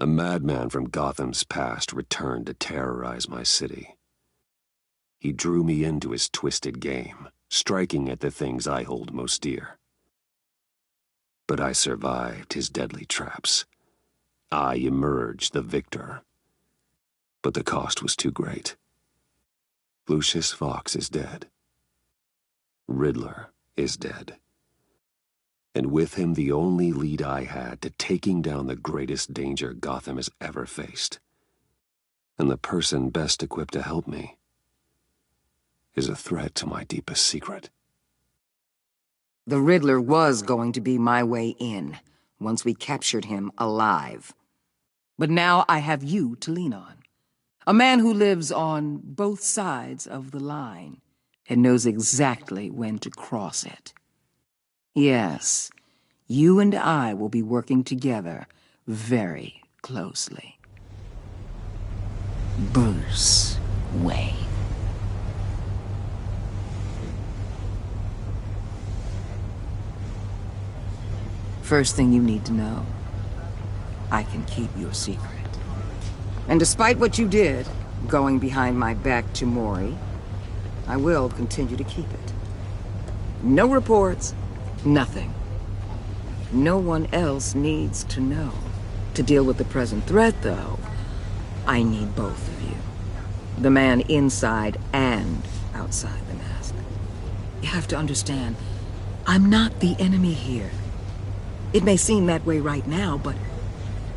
A madman from Gotham's past returned to terrorize my city. He drew me into his twisted game, striking at the things I hold most dear. But I survived his deadly traps. I emerged the victor. But the cost was too great. Lucius Fox is dead. Riddler is dead. And with him the only lead I had to taking down the greatest danger Gotham has ever faced. And the person best equipped to help me is a threat to my deepest secret. The Riddler was going to be my way in, once we captured him alive. But now I have you to lean on. A man who lives on both sides of the line and knows exactly when to cross it. Yes, you and I will be working together very closely. Bruce Wayne. First thing you need to know, I can keep your secret. And despite what you did, going behind my back to Maury, I will continue to keep it. No reports, nothing. No one else needs to know. To deal with the present threat, though, I need both of you. The man inside and outside the mask. You have to understand, I'm not the enemy here. It may seem that way right now, but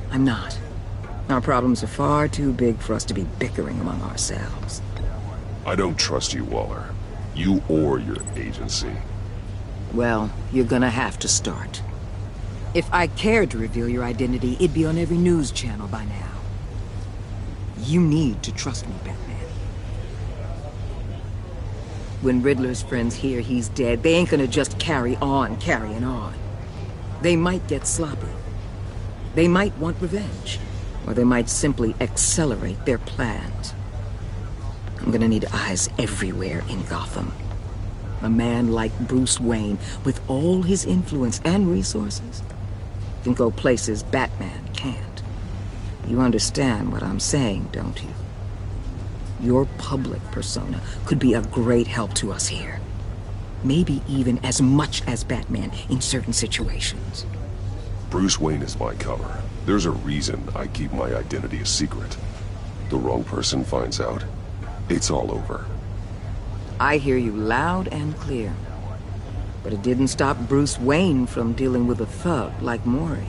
I'm not. Our problems are far too big for us to be bickering among ourselves. I don't trust you, Waller. You or your agency. Well, you're gonna have to start. If I cared to reveal your identity, it'd be on every news channel by now. You need to trust me, Batman. When Riddler's friends hear he's dead, they ain't gonna just carry on carrying on. They might get sloppy. They might want revenge. Or they might simply accelerate their plans. I'm gonna need eyes everywhere in Gotham. A man like Bruce Wayne, with all his influence and resources, can go places Batman can't. You understand what I'm saying, don't you? Your public persona could be a great help to us here. Maybe even as much as Batman in certain situations. Bruce Wayne is my cover. There's a reason I keep my identity a secret. The wrong person finds out, it's all over. I hear you loud and clear. But it didn't stop Bruce Wayne from dealing with a thug like Maury.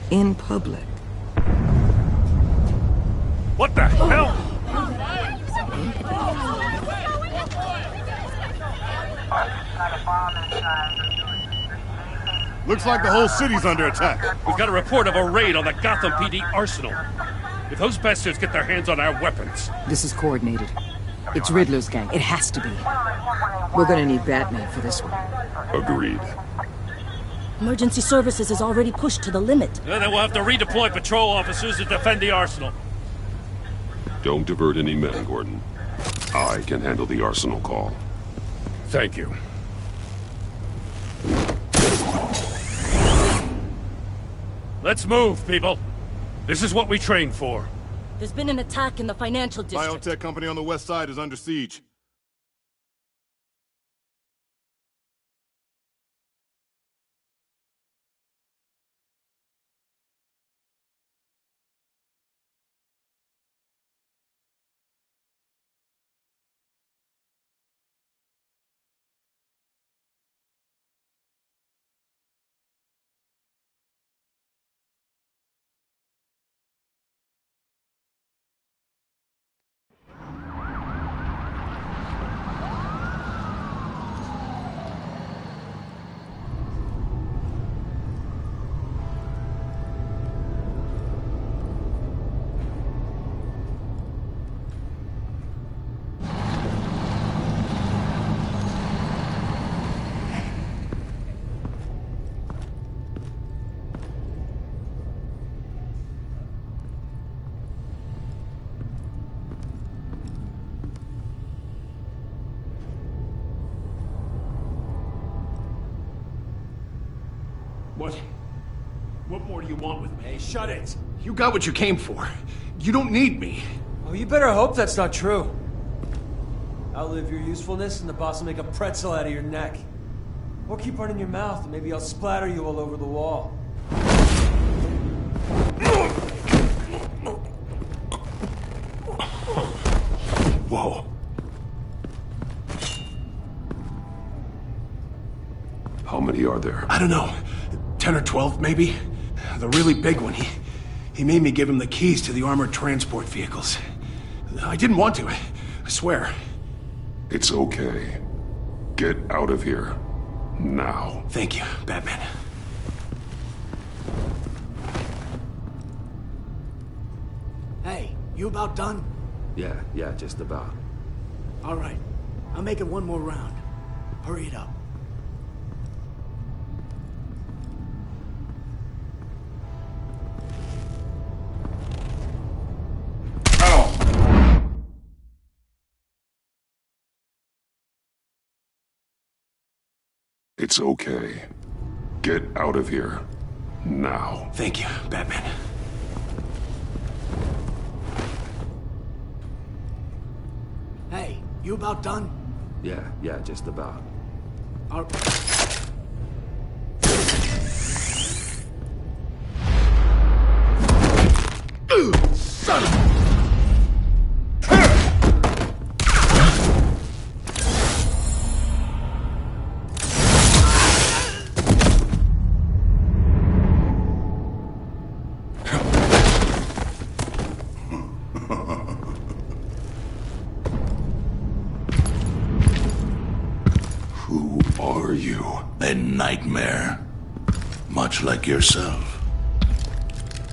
In public. What the hell? Looks like the whole city's under attack. We've got a report of a raid on the Gotham PD arsenal. If those bastards get their hands on our weapons... This is coordinated. It's Riddler's gang. It has to be. We're gonna need Batman for this one. Agreed. Emergency services is already pushed to the limit. Then we'll have to redeploy patrol officers to defend the arsenal. Don't divert any men, Gordon. I can handle the arsenal call. Thank you. Let's move, people. This is what we trained for. There's been an attack in the financial district. Biotech company on the west side is under siege. What more do you want with me? Hey, shut it! You got what you came for. You don't need me. Oh, you better hope that's not true. Outlive your usefulness and the boss will make a pretzel out of your neck. Or keep running your mouth and maybe I'll splatter you all over the wall. Whoa. How many are there? I don't know. 10 or 12, maybe? The really big one, he made me give him the keys to the armored transport vehicles. I didn't want to, I swear. It's okay. Get out of here. Now. Thank you, Batman. Hey, you about done? Yeah, just about. All right. I'll make it one more round. Hurry it up. It's okay. Get out of here. Now. Thank you, Batman. Hey, you about done? Yeah, just about. All Son of a... Who are you? A nightmare. Much like yourself.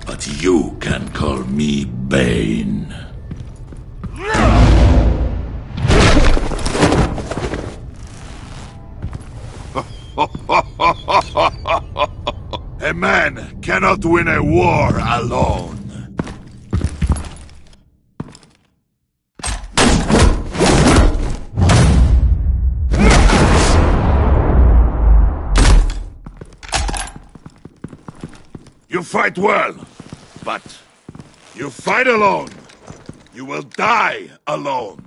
But you can call me Bane. A man cannot win a war alone. You fight well, but you fight alone. You will die alone.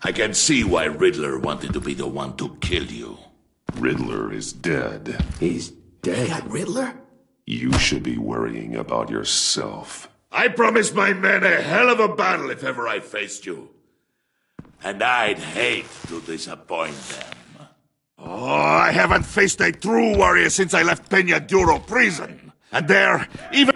I can see why Riddler wanted to be the one to kill you. Riddler is dead. He's dead. You got Riddler? You should be worrying about yourself. I promised my men a hell of a battle if ever I faced you. And I'd hate to disappoint them. Oh, I haven't faced a true warrior since I left Peña Duro prison. And there, even...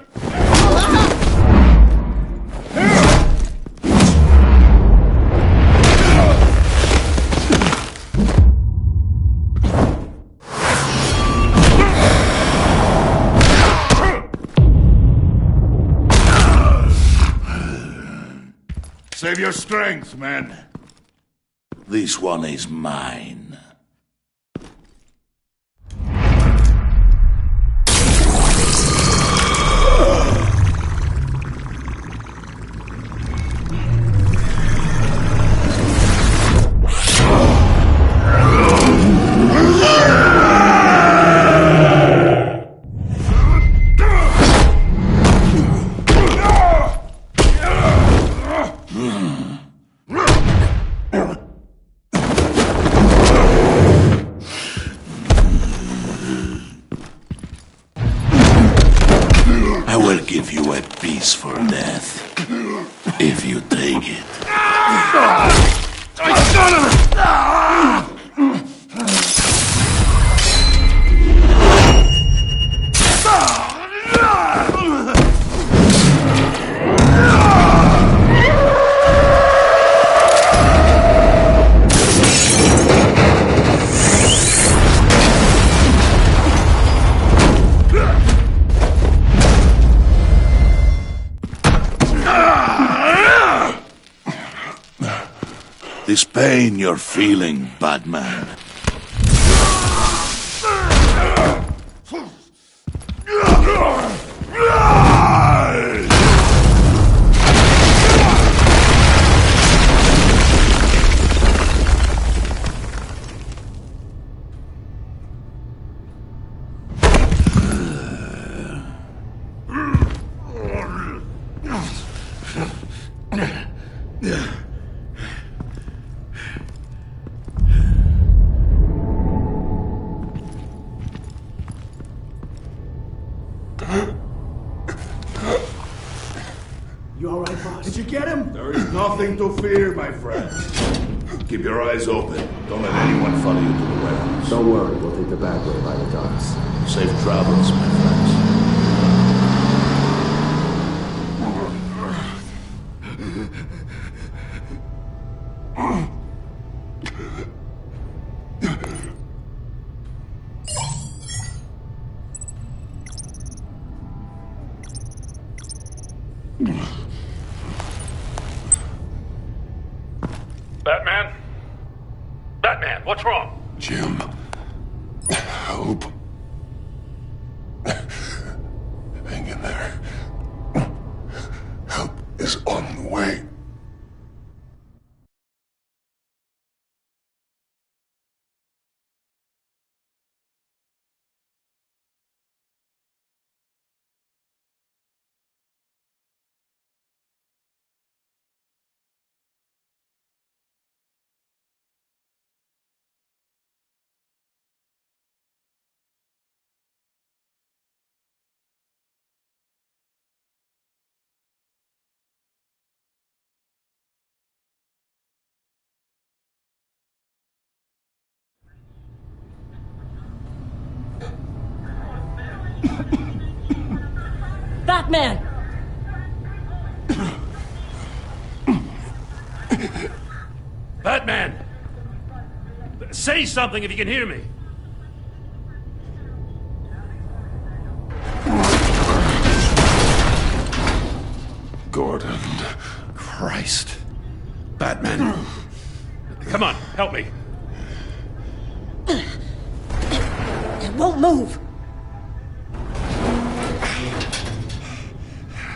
Save your strength, man. This one is mine. I will give you a piece for death, if you take it. pain you're feeling, Batman. You all right, boss? Did you get him? There is nothing to fear, my friend. Keep your eyes open. Don't let anyone follow you to the warehouse. Don't worry, we'll take the back way by the docks. Safe travels, my friends. Batman? Batman, what's wrong? Jim, help. Hang in there. Help is on the way. Batman! Batman! Say something if you can hear me. Gordon. Christ. Batman. Come on, help me. It won't move!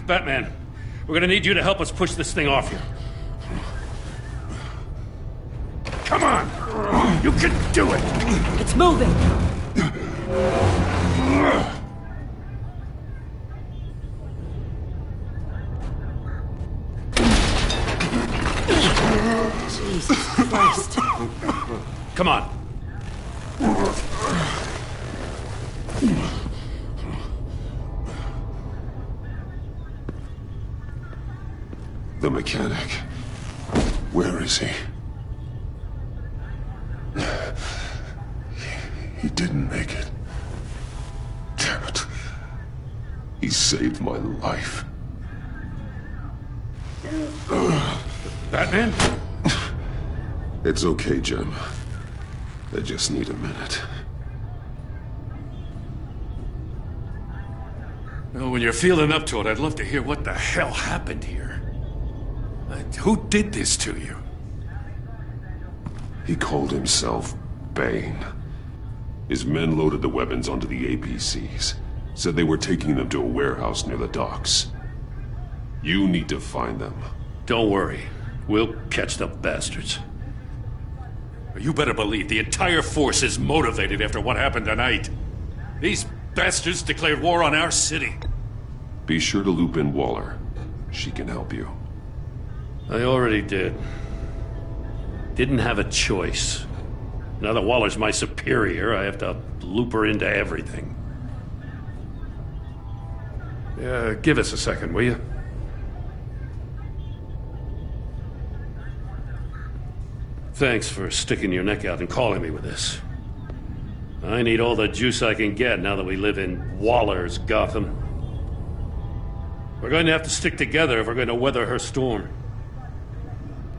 Batman, we're gonna need you to help us push this thing off you. Come on! You can do it! It's moving! Jesus Christ. Come on. The mechanic. Where is he? He didn't make it. Damn it. He saved my life. Batman? It's okay, Jim. I just need a minute. Well, when you're feeling up to it, I'd love to hear what the hell happened here. Who did this to you? He called himself Bane. His men loaded the weapons onto the APCs. Said they were taking them to a warehouse near the docks. You need to find them. Don't worry. We'll catch the bastards. You better believe the entire force is motivated after what happened tonight. These bastards declared war on our city. Be sure to loop in Waller. She can help you. I already did. Didn't have a choice. Now that Waller's my superior, I have to loop her into everything. Give us a second, will you? Thanks for sticking your neck out and calling me with this. I need all the juice I can get now that we live in Waller's Gotham. We're going to have to stick together if we're going to weather her storm.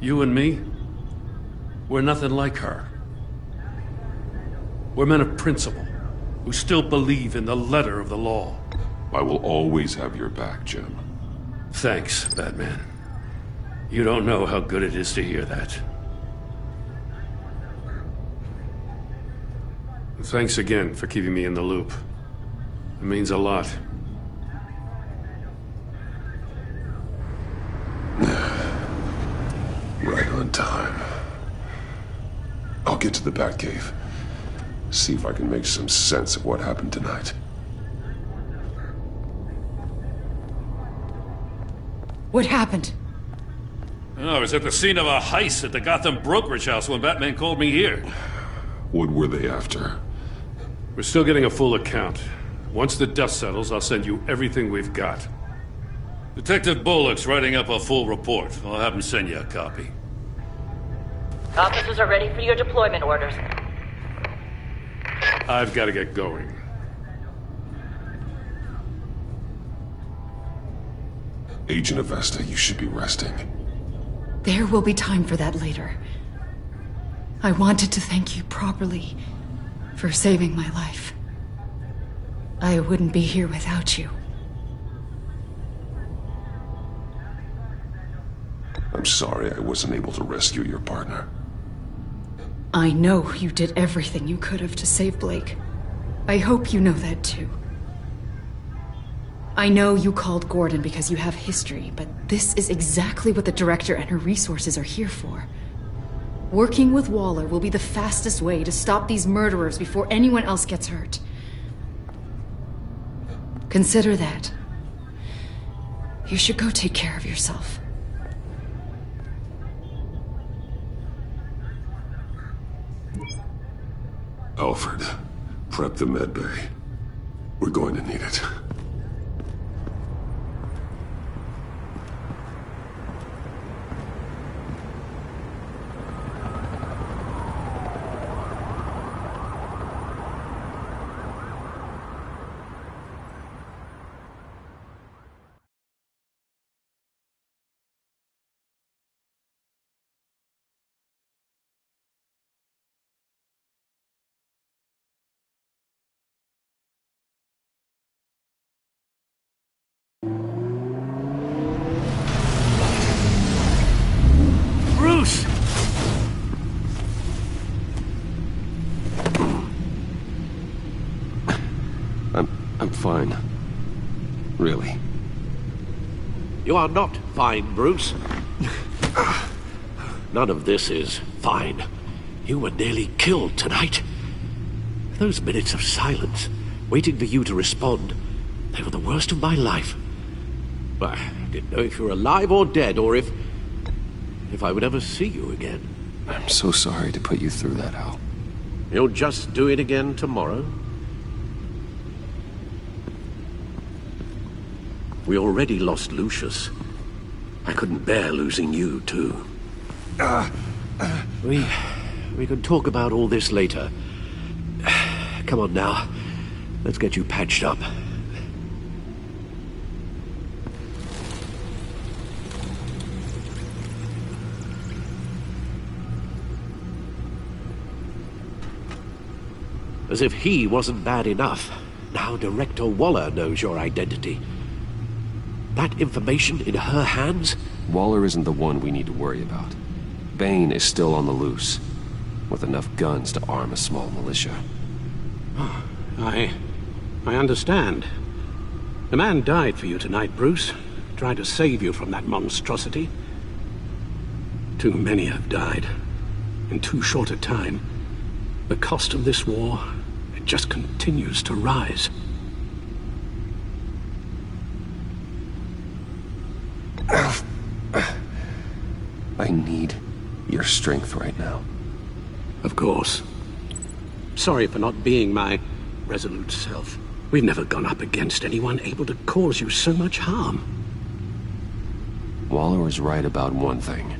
You and me, we're nothing like her. We're men of principle, who still believe in the letter of the law. I will always have your back, Jim. Thanks, Batman. You don't know how good it is to hear that. Thanks again for keeping me in the loop. It means a lot. Right on time. I'll get to the Batcave. See if I can make some sense of what happened tonight. What happened? Oh, I was at the scene of a heist at the Gotham brokerage house when Batman called me here. What were they after? We're still getting a full account. Once the dust settles, I'll send you everything we've got. Detective Bullock's writing up a full report. I'll have him send you a copy. Officers are ready for your deployment orders. I've got to get going. Agent Avesta, you should be resting. There will be time for that later. I wanted to thank you properly for saving my life. I wouldn't be here without you. I'm sorry I wasn't able to rescue your partner. I know you did everything you could have to save Blake. I hope you know that too. I know you called Gordon because you have history, but this is exactly what the Director and her resources are here for. Working with Waller will be the fastest way to stop these murderers before anyone else gets hurt. Consider that. You should go take care of yourself. Alfred, prep the med bay. We're going to need it. Bruce! I'm fine. Really. You are not fine, Bruce. None of this is fine. You were nearly killed tonight. Those minutes of silence, waiting for you to respond, they were the worst of my life. I didn't know if you were alive or dead, or if I would ever see you again. I'm so sorry to put you through that, Al. You'll just do it again tomorrow? We already lost Lucius. I couldn't bear losing you, too. We can talk about all this later. Come on now. Let's get you patched up. As if he wasn't bad enough, now Director Waller knows your identity. That information in her hands? Waller isn't the one we need to worry about. Bane is still on the loose, with enough guns to arm a small militia. I understand. The man died for you tonight, Bruce. Tried to save you from that monstrosity. Too many have died. In too short a time. The cost of this war, it just continues to rise. I need your strength right now. Of course. Sorry for not being my resolute self. We've never gone up against anyone able to cause you so much harm. Waller was right about one thing.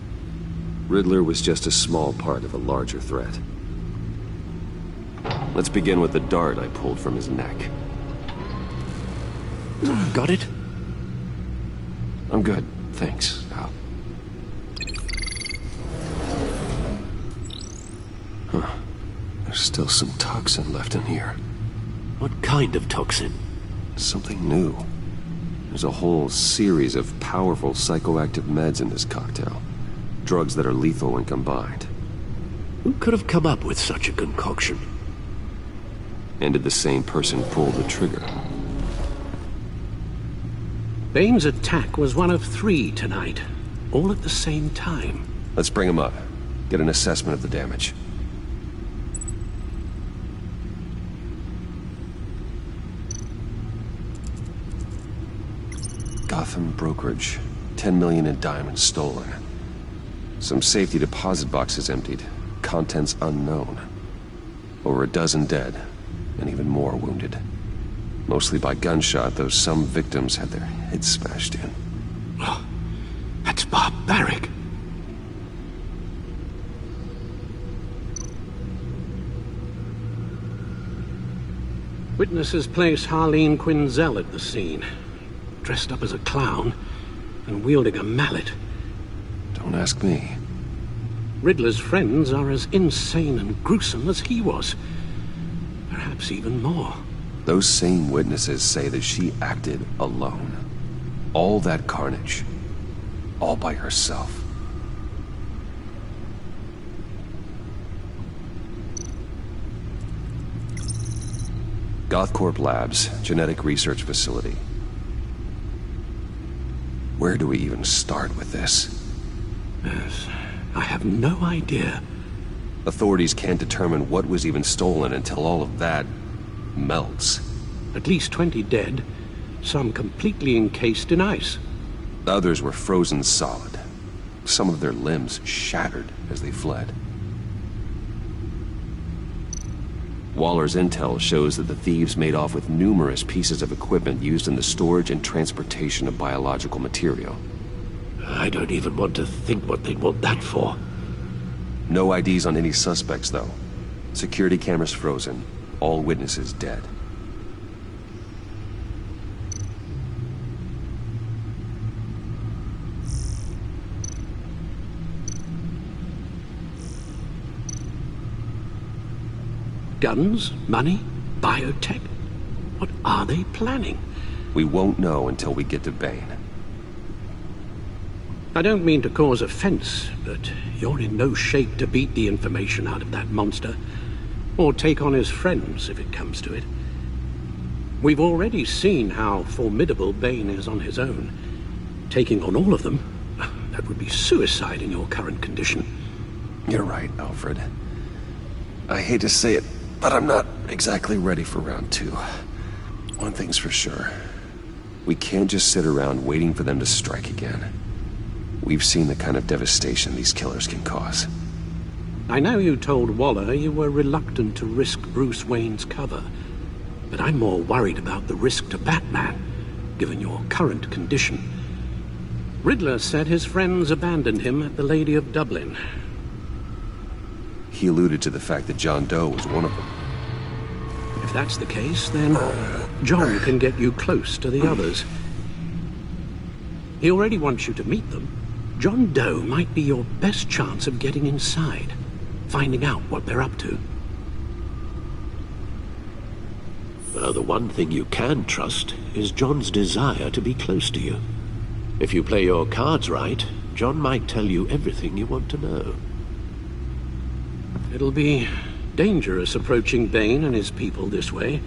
Riddler was just a small part of a larger threat. Let's begin with the dart I pulled from his neck. Got it? I'm good, thanks, Al. Huh. There's still some toxin left in here. What kind of toxin? Something new. There's a whole series of powerful psychoactive meds in this cocktail. Drugs that are lethal when combined. Who could have come up with such a concoction? And did the same person pull the trigger? Bane's attack was one of 3 tonight, all at the same time. Let's bring him up. Get an assessment of the damage. Gotham brokerage. 10 million in diamonds stolen. Some safety deposit boxes emptied. Contents unknown. Over a dozen dead, and even more wounded. Mostly by gunshot, though some victims had their heads smashed in. Oh, that's barbaric. Witnesses place Harleen Quinzel at the scene, dressed up as a clown and wielding a mallet. Don't ask me. Riddler's friends are as insane and gruesome as he was. Perhaps even more. Those same witnesses say that she acted alone. All that carnage. All by herself. Gothcorp Labs, genetic research facility. Where do we even start with this? Yes, I have no idea. Authorities can't determine what was even stolen until all of that melts. At least 20 dead, some completely encased in ice. Others were frozen solid. Some of their limbs shattered as they fled. Waller's intel shows that the thieves made off with numerous pieces of equipment used in the storage and transportation of biological material. I don't even want to think what they'd want that for. No IDs on any suspects, though. Security cameras frozen. All witnesses dead. Guns? Money? Biotech? What are they planning? We won't know until we get to Bane. I don't mean to cause offense, but you're in no shape to beat the information out of that monster. Or take on his friends, if it comes to it. We've already seen how formidable Bane is on his own. Taking on all of them, that would be suicide in your current condition. You're right, Alfred. I hate to say it, but I'm not exactly ready for round 2. One thing's for sure. We can't just sit around waiting for them to strike again. We've seen the kind of devastation these killers can cause. I know you told Waller you were reluctant to risk Bruce Wayne's cover, but I'm more worried about the risk to Batman, given your current condition. Riddler said his friends abandoned him at the Lady of Dublin. He alluded to the fact that John Doe was one of them. If that's the case, then John can get you close to the others. He already wants you to meet them. John Doe might be your best chance of getting inside, finding out what they're up to. Well, the one thing you can trust is John's desire to be close to you. If you play your cards right, John might tell you everything you want to know. It'll be dangerous approaching Bane and his people this way.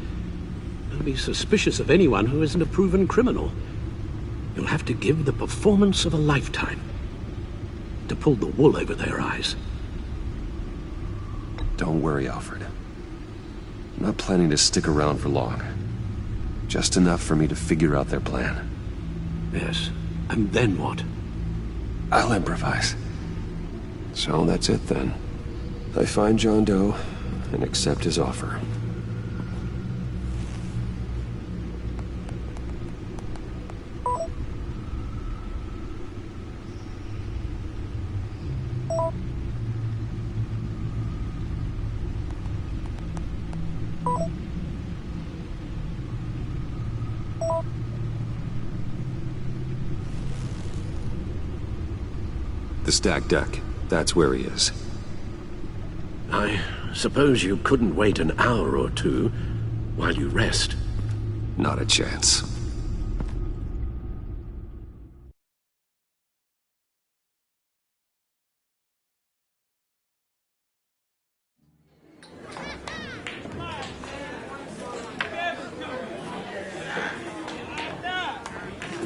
They'll be suspicious of anyone who isn't a proven criminal. You'll have to give the performance of a lifetime to pull the wool over their eyes. Don't worry, Alfred. I'm not planning to stick around for long. Just enough for me to figure out their plan. Yes, and then what? I'll improvise. So that's it then. I find John Doe and accept his offer. The stacked deck. That's where he is. I suppose you couldn't wait an hour or two while you rest? Not a chance.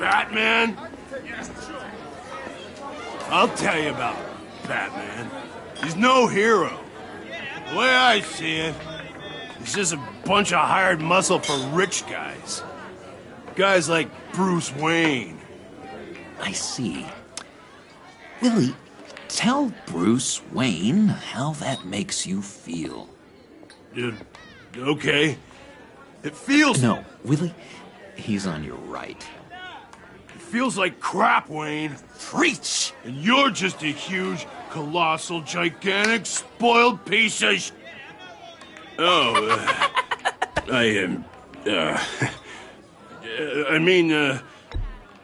Batman? I'll tell you about Batman. He's no hero. The way I see it, he's just a bunch of hired muscle for rich guys. Guys like Bruce Wayne. I see. Willie, tell Bruce Wayne how that makes you feel. Okay. It feels... No, Willie, he's on your right. It feels like crap, Wayne. Preach! And you're just a huge, colossal, gigantic, spoiled piece of Oh, I am...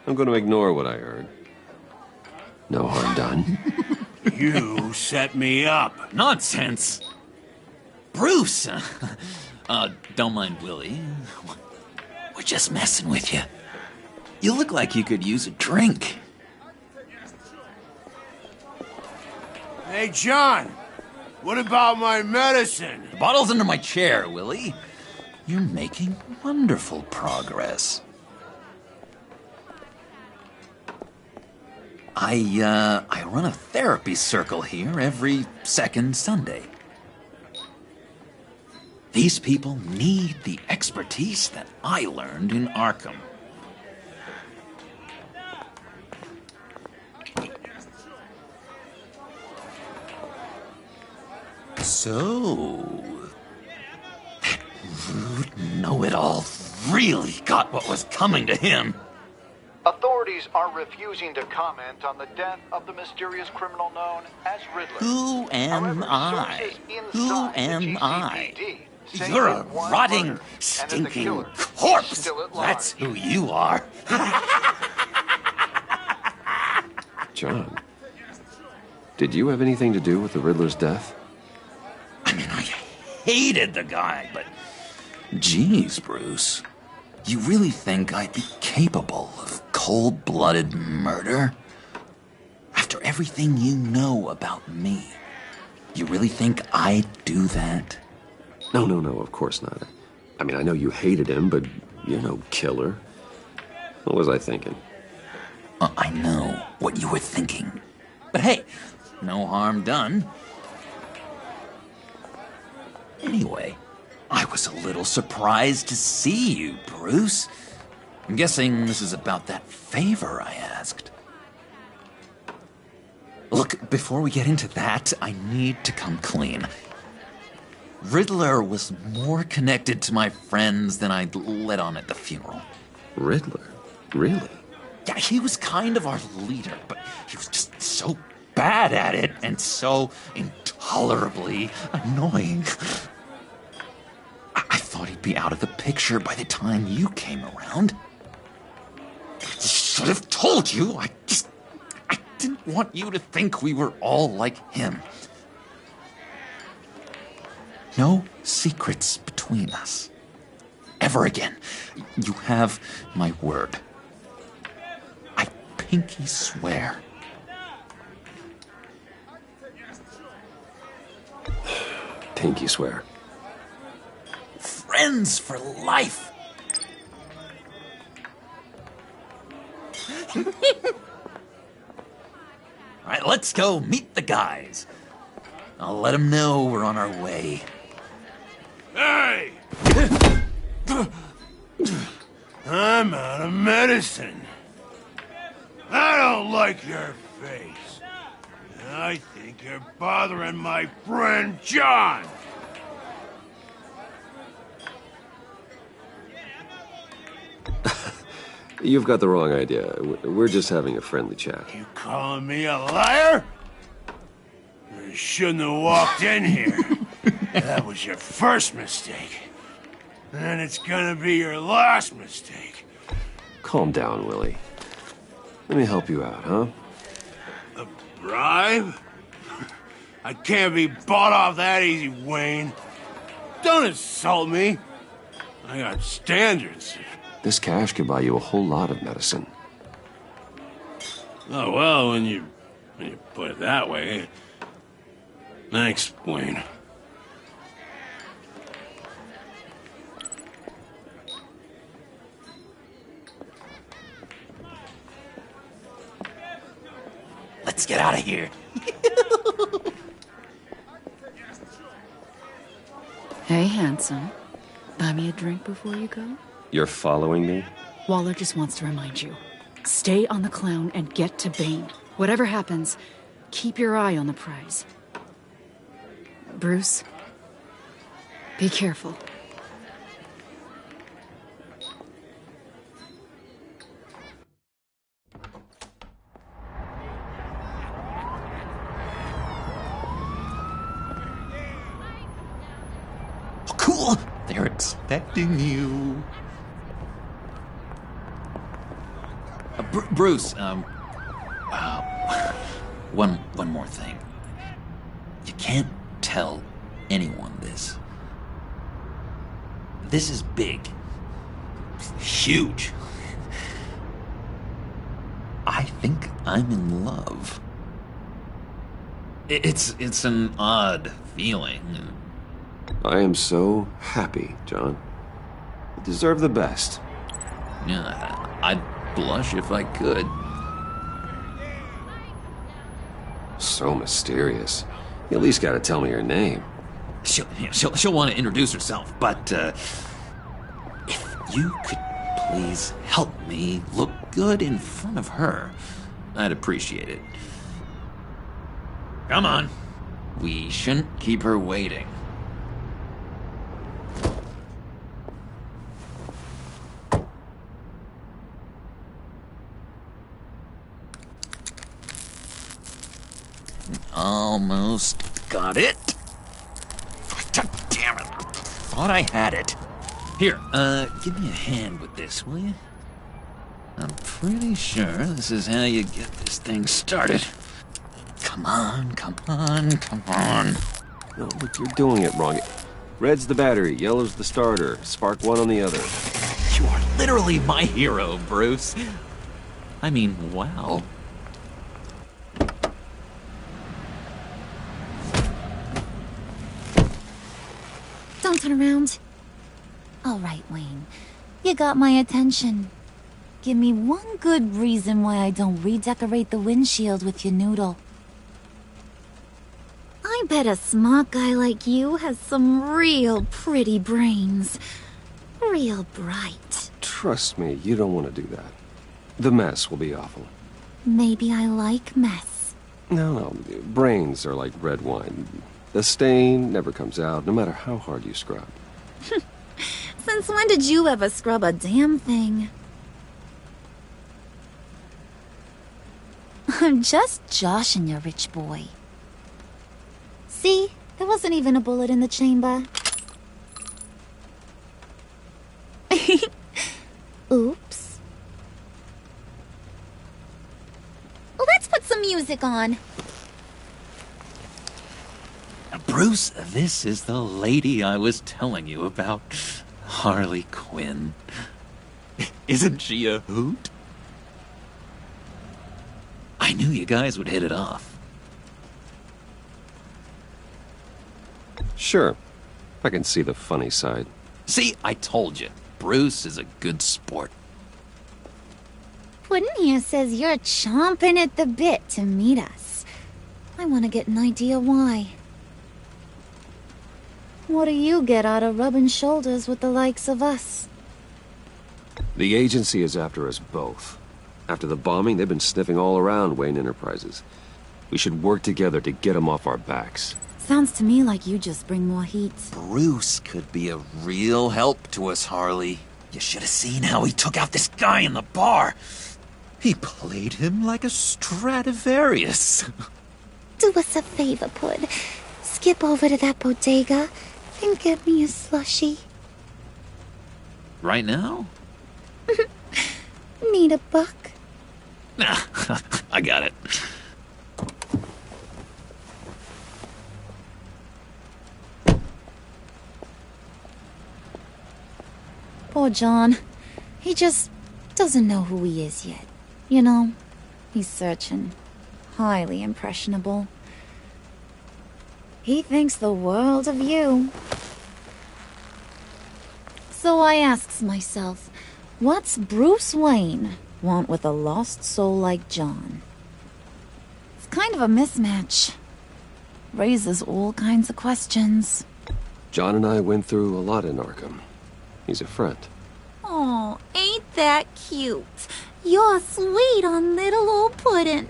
I'm going to ignore what I heard. No harm done. You set me up. Nonsense! Bruce! Don't mind Willie. We're just messing with you. You look like you could use a drink. Hey, John! What about my medicine? The bottle's under my chair, Willie. You're making wonderful progress. I run a therapy circle here every second Sunday. These people need the expertise that I learned in Arkham. So, that rude know-it-all really got what was coming to him. Authorities are refusing to comment on the death of the mysterious criminal known as Riddler. Who am I? Who am I? You're a rotting, stinking corpse! That's who you are. John, did you have anything to do with the Riddler's death? I mean, I hated the guy, but... Geez, Bruce. You really think I'd be capable of cold-blooded murder? After everything you know about me, you really think I'd do that? No, of course not. I mean, I know you hated him, but you're no killer. What was I thinking? I know what you were thinking. But hey, no harm done. Anyway, I was a little surprised to see you, Bruce. I'm guessing this is about that favor I asked. Look, before we get into that, I need to come clean. Riddler was more connected to my friends than I'd let on at the funeral. Riddler? Really? Yeah, he was kind of our leader, but he was just so bad at it and so intolerably annoying. I thought he'd be out of the picture by the time you came around. I should have told you. I didn't want you to think we were all like him. No secrets between us. Ever again. You have my word. I pinky swear. Pinky swear. Friends for life. All right, let's go meet the guys. I'll let them know we're on our way. Hey! I'm out of medicine. I don't like your face. And I think you're bothering my friend John. You've got the wrong idea. We're just having a friendly chat. You calling me a liar? You shouldn't have walked in here. That was your first mistake. And it's gonna be your last mistake. Calm down, Willie. Let me help you out, huh? A bribe? I can't be bought off that easy, Wayne. Don't insult me. I got standards. This cash could buy you a whole lot of medicine. Oh, well, when you put it that way. Thanks, Wayne. get out of here. Hey, handsome. Buy me a drink before you go? You're following me? Waller just wants to remind you. Stay on the clown and get to Bane. Whatever happens, keep your eye on the prize. Bruce, be careful. Cool. They're expecting you. Bruce, one more thing. You can't tell anyone this. This is big. Huge. I think I'm in love. It's an odd feeling. I am so happy, John. You deserve the best. Yeah, I'd blush if I could. So mysterious. You at least gotta tell me her name. She'll want to introduce herself, but if you could please help me look good in front of her, I'd appreciate it. Come on. We shouldn't keep her waiting. Almost got it. God damn it. Thought I had it. Here, give me a hand with this, will you? I'm pretty sure this is how you get this thing started. Come on, come on, come on. No, look, you're doing it wrong. Red's the battery, yellow's the starter. Spark one on the other. You are literally my hero, Bruce. I mean, wow. Don't turn around. All right, Wayne. You got my attention. Give me one good reason why I don't redecorate the windshield with your noodle. I bet a smart guy like you has some real pretty brains. Real bright. Trust me, you don't want to do that. The mess will be awful. Maybe I like mess. No, brains are like red wine. The stain never comes out, no matter how hard you scrub. Since when did you ever scrub a damn thing? I'm just joshing you, rich boy. See? There wasn't even a bullet in the chamber. Oops. Let's put some music on. Bruce, this is the lady I was telling you about. Harley Quinn. Isn't she a hoot? I knew you guys would hit it off. Sure. I can see the funny side. See, I told you. Bruce is a good sport. Puddin' here says you're chomping at the bit to meet us. I want to get an idea why. What do you get out of rubbing shoulders with the likes of us? The agency is after us both. After the bombing, they've been sniffing all around Wayne Enterprises. We should work together to get them off our backs. Sounds to me like you just bring more heat. Bruce could be a real help to us, Harley. You should have seen how he took out this guy in the bar. He played him like a Stradivarius. Do us a favor, Pud. Skip over to that bodega and get me a slushie. Right now? Need a buck? Nah, I got it. Poor John. He just doesn't know who he is yet. You know, he's searching. Highly impressionable. He thinks the world of you. So I asks myself, what's Bruce Wayne want with a lost soul like John? kind of a mismatch. Raises all kinds of questions. John and I went through a lot in Arkham. He's a friend. Oh, ain't that cute? You're sweet on little old puddin'.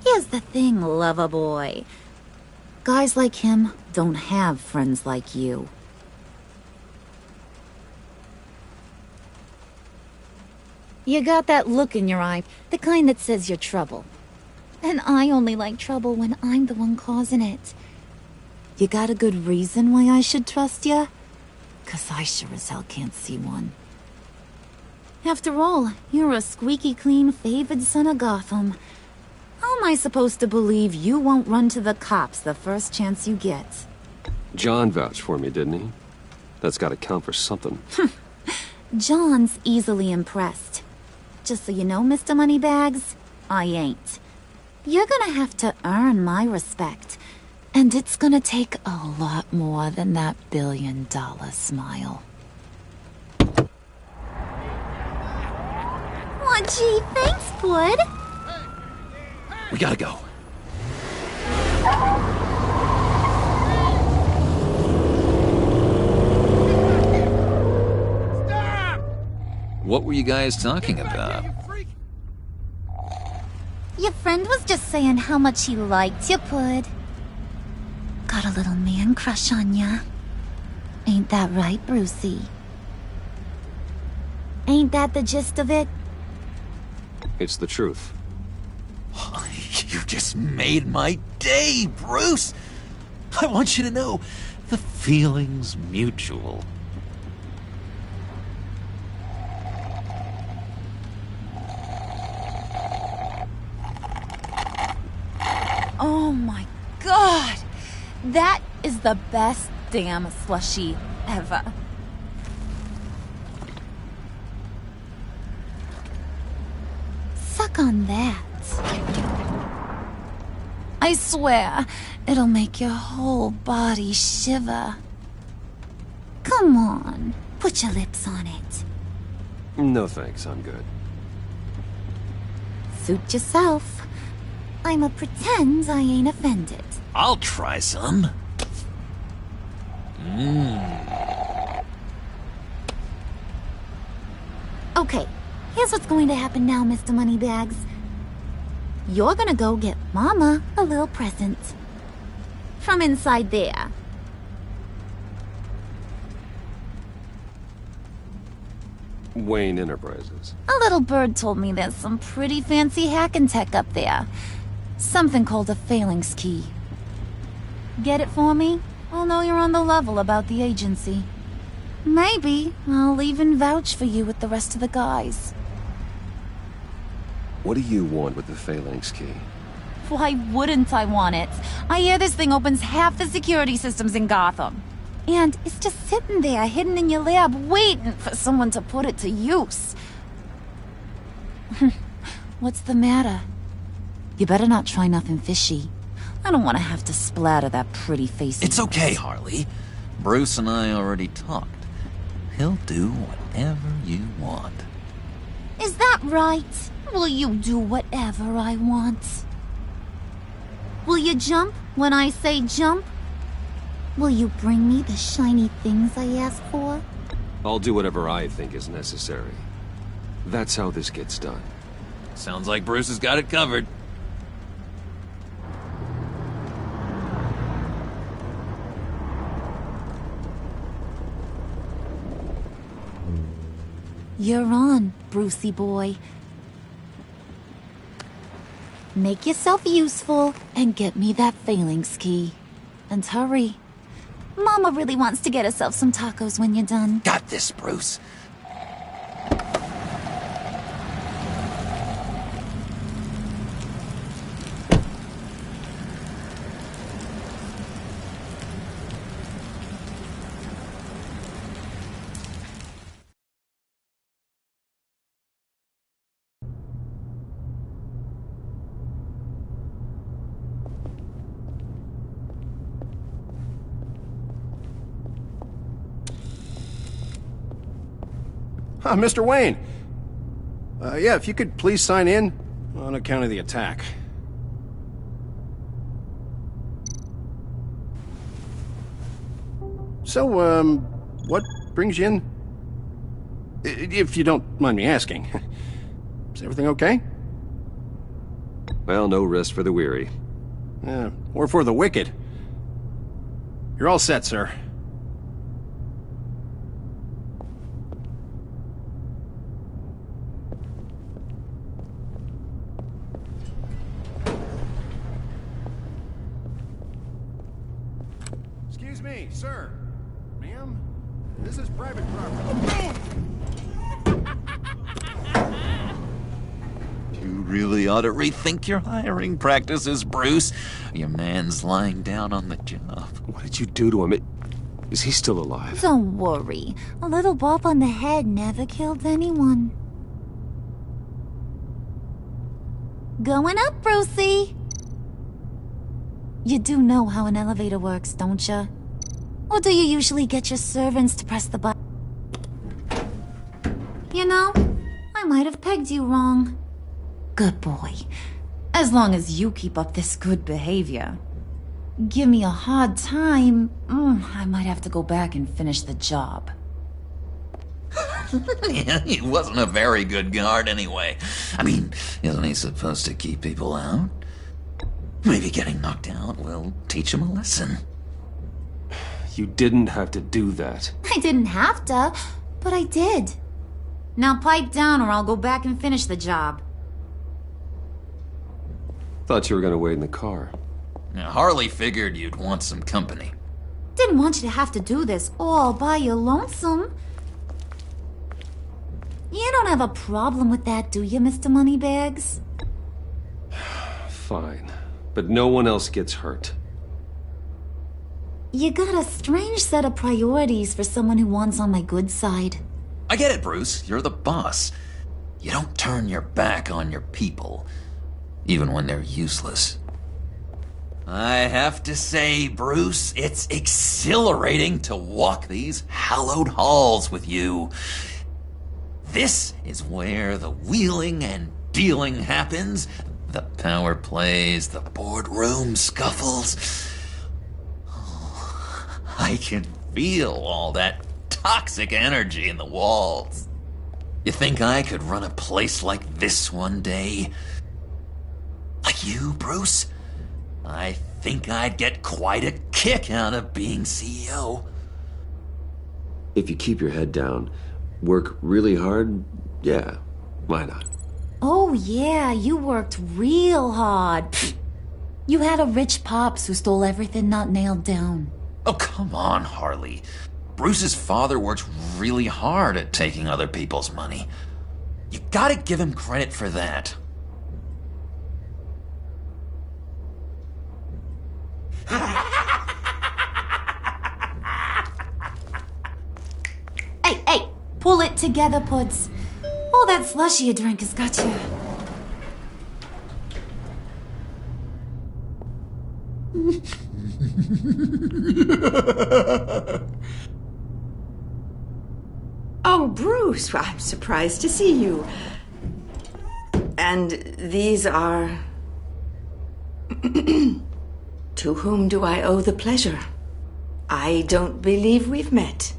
Here's the thing, lover boy. Guys like him don't have friends like you. You got that look in your eye, the kind that says you're trouble. And I only like trouble when I'm the one causing it. You got a good reason why I should trust you? 'Cause I sure as hell can't see one. After all, you're a squeaky clean favored son of Gotham. How am I supposed to believe you won't run to the cops the first chance you get? John vouched for me, didn't he? That's gotta count for something. John's easily impressed. Just so you know, Mr. Moneybags, I ain't. You're gonna have to earn my respect. And it's gonna take a lot more than that billion-dollar smile. Aw, gee, thanks, bud. We gotta go. What were you guys talking about? Your friend was just saying how much he liked you, Pud. Got a little man crush on ya. Ain't that right, Brucey? Ain't that the gist of it? It's the truth. You just made my day, Bruce! I want you to know, the feeling's mutual. Oh my god! That is the best damn slushie ever. Suck on that. I swear, it'll make your whole body shiver. Come on, put your lips on it. No thanks, I'm good. Suit yourself. I'ma pretend I ain't offended. I'll try some. Okay, here's what's going to happen now, Mr. Moneybags. You're gonna go get Mama a little present. From inside there. Wayne Enterprises. A little bird told me there's some pretty fancy hacking tech up there. Something called a phalanx key. Get it for me? I'll know you're on the level about the agency. Maybe I'll even vouch for you with the rest of the guys. What do you want with the phalanx key? Why wouldn't I want it? I hear this thing opens half the security systems in Gotham. And it's just sitting there, hidden in your lab, waiting for someone to put it to use. What's the matter? You better not try nothing fishy. I don't want to have to splatter that pretty face. It's okay, Harley. Bruce and I already talked. He'll do whatever you want. Is that right? Will you do whatever I want? Will you jump when I say jump? Will you bring me the shiny things I ask for? I'll do whatever I think is necessary. That's how this gets done. Sounds like Bruce has got it covered. You're on, Brucey boy. Make yourself useful and get me that phalanx key. And hurry. Mama really wants to get herself some tacos when you're done. Got this, Bruce. Mr. Wayne. Yeah, if you could please sign in on account of the attack. So, what brings you in? If you don't mind me asking. Is everything okay? Well, no rest for the weary. Or for the wicked. You're all set, sir. Excuse me, sir. Ma'am? This is private property. You really ought to rethink your hiring practices, Bruce. Your man's lying down on the job. What did you do to him? Is he still alive? Don't worry. A little bop on the head never killed anyone. Going up, Brucey! You do know how an elevator works, don't you? Or do you usually get your servants to press the button? You know, I might have pegged you wrong. Good boy. As long as you keep up this good behavior. Give me a hard time, I might have to go back and finish the job. Yeah, he wasn't a very good guard anyway. I mean, isn't he supposed to keep people out? Maybe getting knocked out will teach him a lesson. You didn't have to do that. I didn't have to, but I did. Now pipe down or I'll go back and finish the job. Thought you were gonna wait in the car. Now, Harley figured you'd want some company. Didn't want you to have to do this all by your lonesome. You don't have a problem with that, do you, Mr. Moneybags? Fine. But no one else gets hurt. You got a strange set of priorities for someone who wants on my good side. I get it, Bruce. You're the boss. You don't turn your back on your people, even when they're useless. I have to say, Bruce, it's exhilarating to walk these hallowed halls with you. This is where the wheeling and dealing happens. The power plays, the boardroom scuffles. Oh, I can feel all that toxic energy in the walls. You think I could run a place like this one day? Like you, Bruce? I think I'd get quite a kick out of being CEO. If you keep your head down, work really hard, yeah, why not? Oh yeah, you worked real hard. Pfft. You had a rich pops who stole everything not nailed down. Oh, come on, Harley. Bruce's father worked really hard at taking other people's money. You gotta give him credit for that. Hey, pull it together, Puds. All that slushy you drink has got you. Oh, Bruce, I'm surprised to see you. And these are... To whom do I owe the pleasure? I don't believe we've met.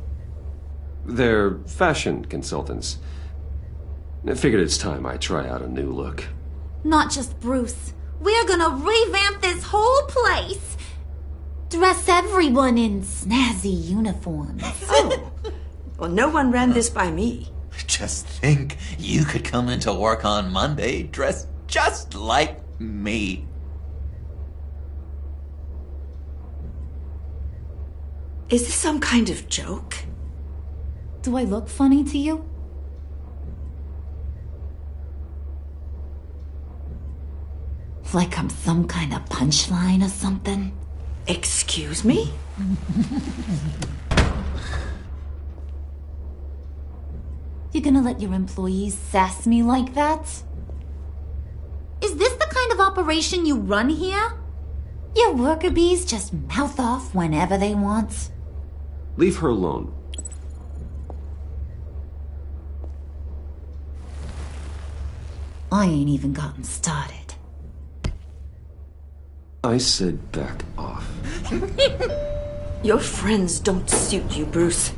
They're fashion consultants. I figured it's time I try out a new look. Not just Bruce. We're gonna revamp this whole place. Dress everyone in snazzy uniforms. Oh, well, no one ran this by me. Just think, you could come into work on Monday dressed just like me. Is this some kind of joke? Do I look funny to you? Like I'm some kind of punchline or something? Excuse me? You gonna let your employees sass me like that? Is this the kind of operation you run here? Your worker bees just mouth off whenever they want? Leave her alone. I ain't even gotten started. I said back off. Your friends don't suit you, Bruce.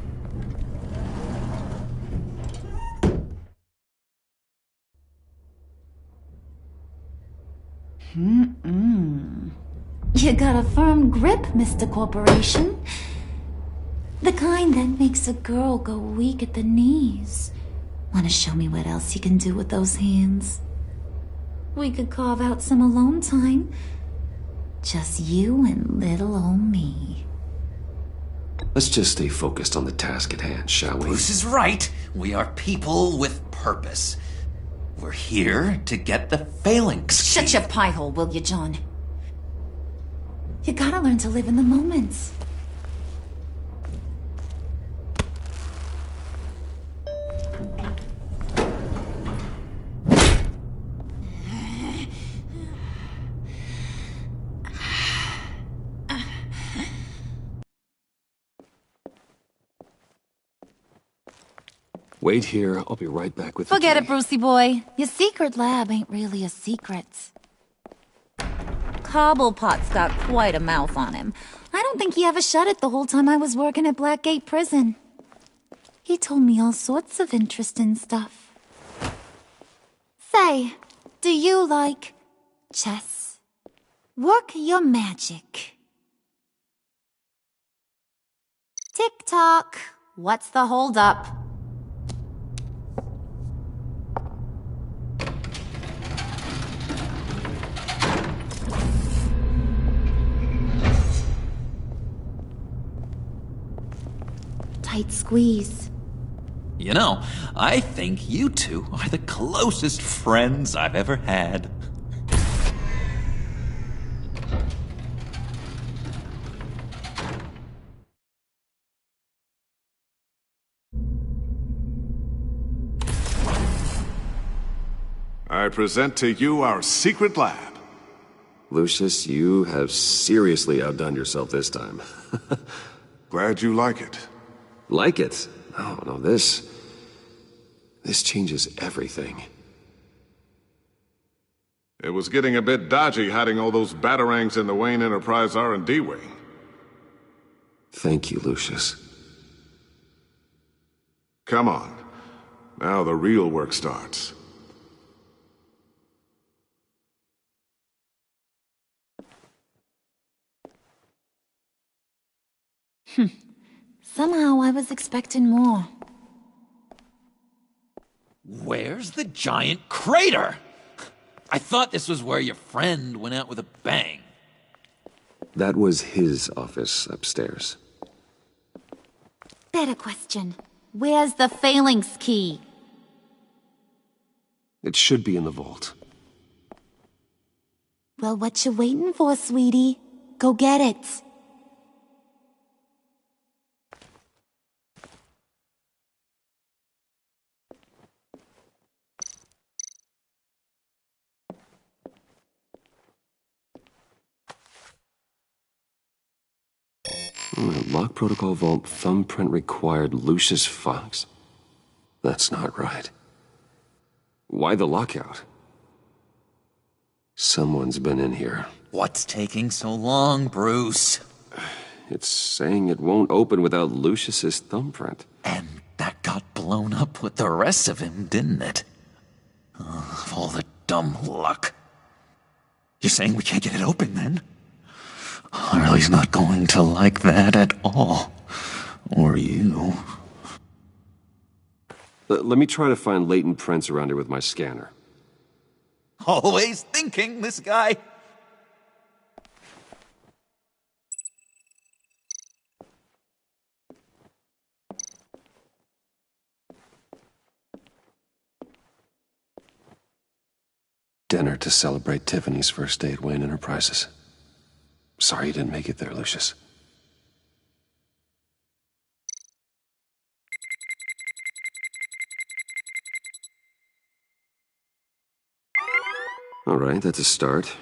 You got a firm grip, Mr. Corporation. The kind that makes a girl go weak at the knees. Want to show me what else you can do with those hands? We could carve out some alone time. Just you and little old me. Let's just stay focused on the task at hand, shall we? Bruce is right. We are people with purpose. We're here to get the phalanx. Shut your pie hole, will you, John? You gotta learn to live in the moment. Wait here. I'll be right back with Forget the it, Brucey boy. Your secret lab ain't really a secret. Cobblepot's got quite a mouth on him. I don't think he ever shut it the whole time I was working at Blackgate Prison. He told me all sorts of interesting stuff. Say, do you like chess? Work your magic. Tick-tock. What's the holdup? Tight squeeze. You know, I think you two are the closest friends I've ever had. I present to you our secret lab. Lucius, you have seriously outdone yourself this time. Glad you like it. Like it? No, this changes everything. It was getting a bit dodgy hiding all those batarangs in the Wayne Enterprise R&D wing. Thank you, Lucius. Come on. Now the real work starts. Somehow I was expecting more. Where's the giant crater? I thought this was where your friend went out with a bang. That was his office upstairs. Better question. Where's the phalanx key? It should be in the vault. Well, what you waiting for, sweetie? Go get it. Lock protocol vault thumbprint required Lucius Fox? That's not right. Why the lockout? Someone's been in here. What's taking so long, Bruce? It's saying it won't open without Lucius's thumbprint. And that got blown up with the rest of him, didn't it? All the dumb luck. You're saying we can't get it open, then? Harley's not going to like that at all. Or you. Let me try to find latent prints around here with my scanner. Always thinking, this guy. Dinner to celebrate Tiffany's first day at Wayne Enterprises. Sorry you didn't make it there, Lucius. All right, that's a start.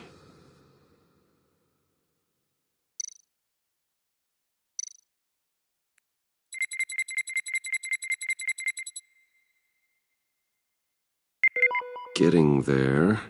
Getting there.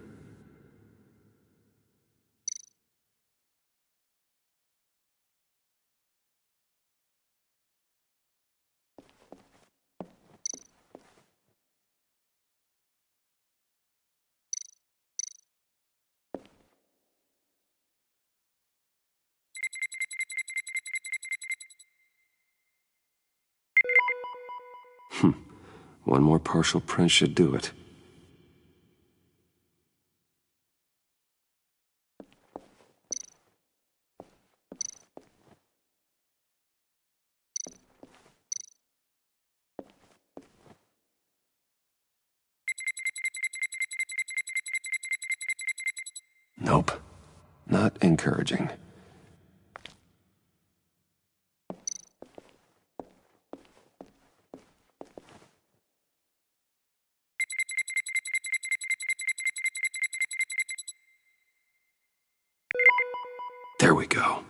One more partial print should do it. Nope. Not encouraging. There we go.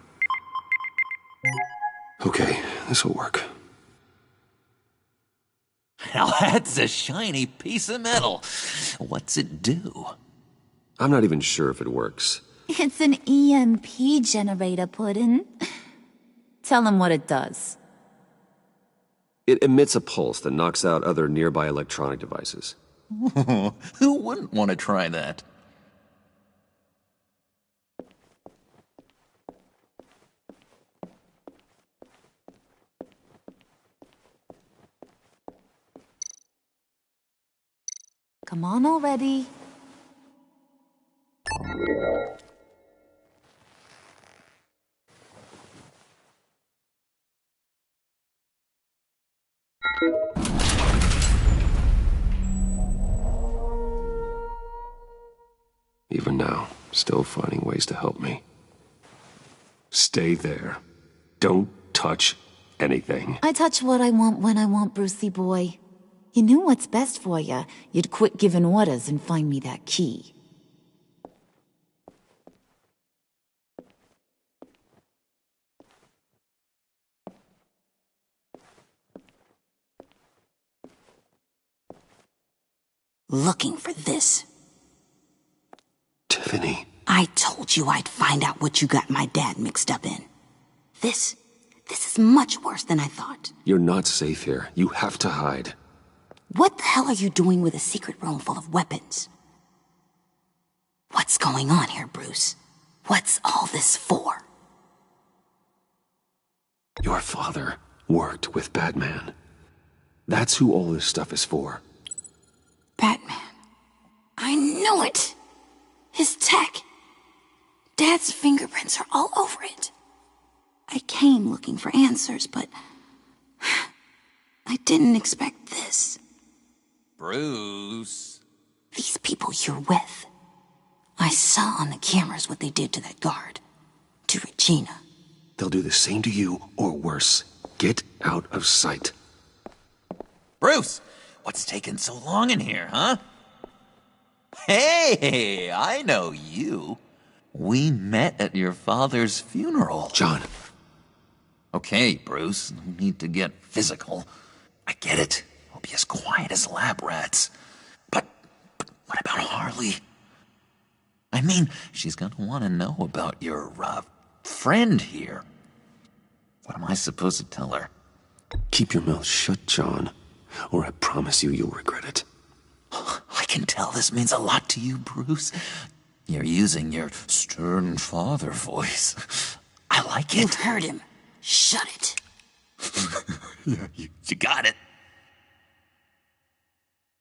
Okay, this'll work. Now that's a shiny piece of metal. What's it do? I'm not even sure if it works. It's an EMP generator, Puddin'. Tell him what it does. It emits a pulse that knocks out other nearby electronic devices. Who wouldn't want to try that? Come on already. Even now, still finding ways to help me. Stay there. Don't touch anything. I touch what I want when I want, Brucey boy. You knew what's best for you. You'd quit giving orders and find me that key. Looking for this. Tiffany. I told you I'd find out what you got my dad mixed up in. This is much worse than I thought. You're not safe here. You have to hide. What the hell are you doing with a secret room full of weapons? What's going on here, Bruce? What's all this for? Your father worked with Batman. That's who all this stuff is for. Batman. I knew it! His tech. Dad's fingerprints are all over it. I came looking for answers, but I didn't expect this. Bruce. These people you're with. I saw on the cameras what they did to that guard. To Regina. They'll do the same to you, or worse. Get out of sight. Bruce! What's taking so long in here, huh? Hey, I know you. We met at your father's funeral. John. Okay, Bruce, no need to get physical. I get it. We'll be as quiet as lab rats. But what about Harley? I mean, she's gonna want to know about your, friend here. What am I supposed to tell her? Keep your mouth shut, John, or I promise you'll regret it. I can tell this means a lot to you, Bruce. You're using your stern father voice. I like it. You heard him. Shut it. Yeah, you got it.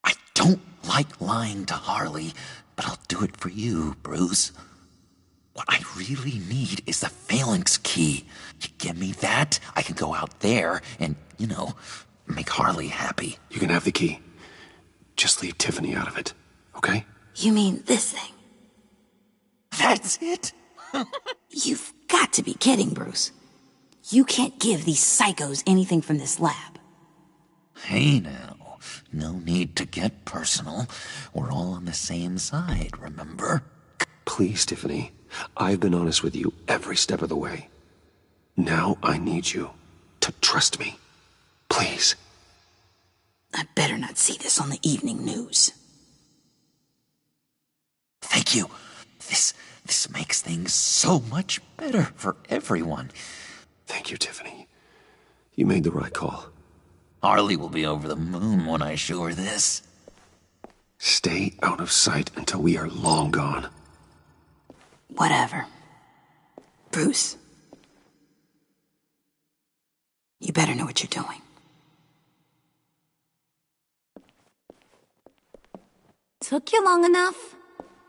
I don't like lying to Harley, but I'll do it for you, Bruce. What I really need is the phalanx key. You give me that, I can go out there and, make Harley happy. You can have the key. Just leave Tiffany out of it, okay? You mean this thing? That's it? You've got to be kidding, Bruce. You can't give these psychos anything from this lab. Hey now, no need to get personal. We're all on the same side, remember? Please, Tiffany. I've been honest with you every step of the way. Now I need you to trust me. Please. I better not see this on the evening news. Thank you. This makes things so much better for everyone. Thank you, Tiffany. You made the right call. Harley will be over the moon when I show her this. Stay out of sight until we are long gone. Whatever. Bruce. You better know what you're doing. Took you long enough.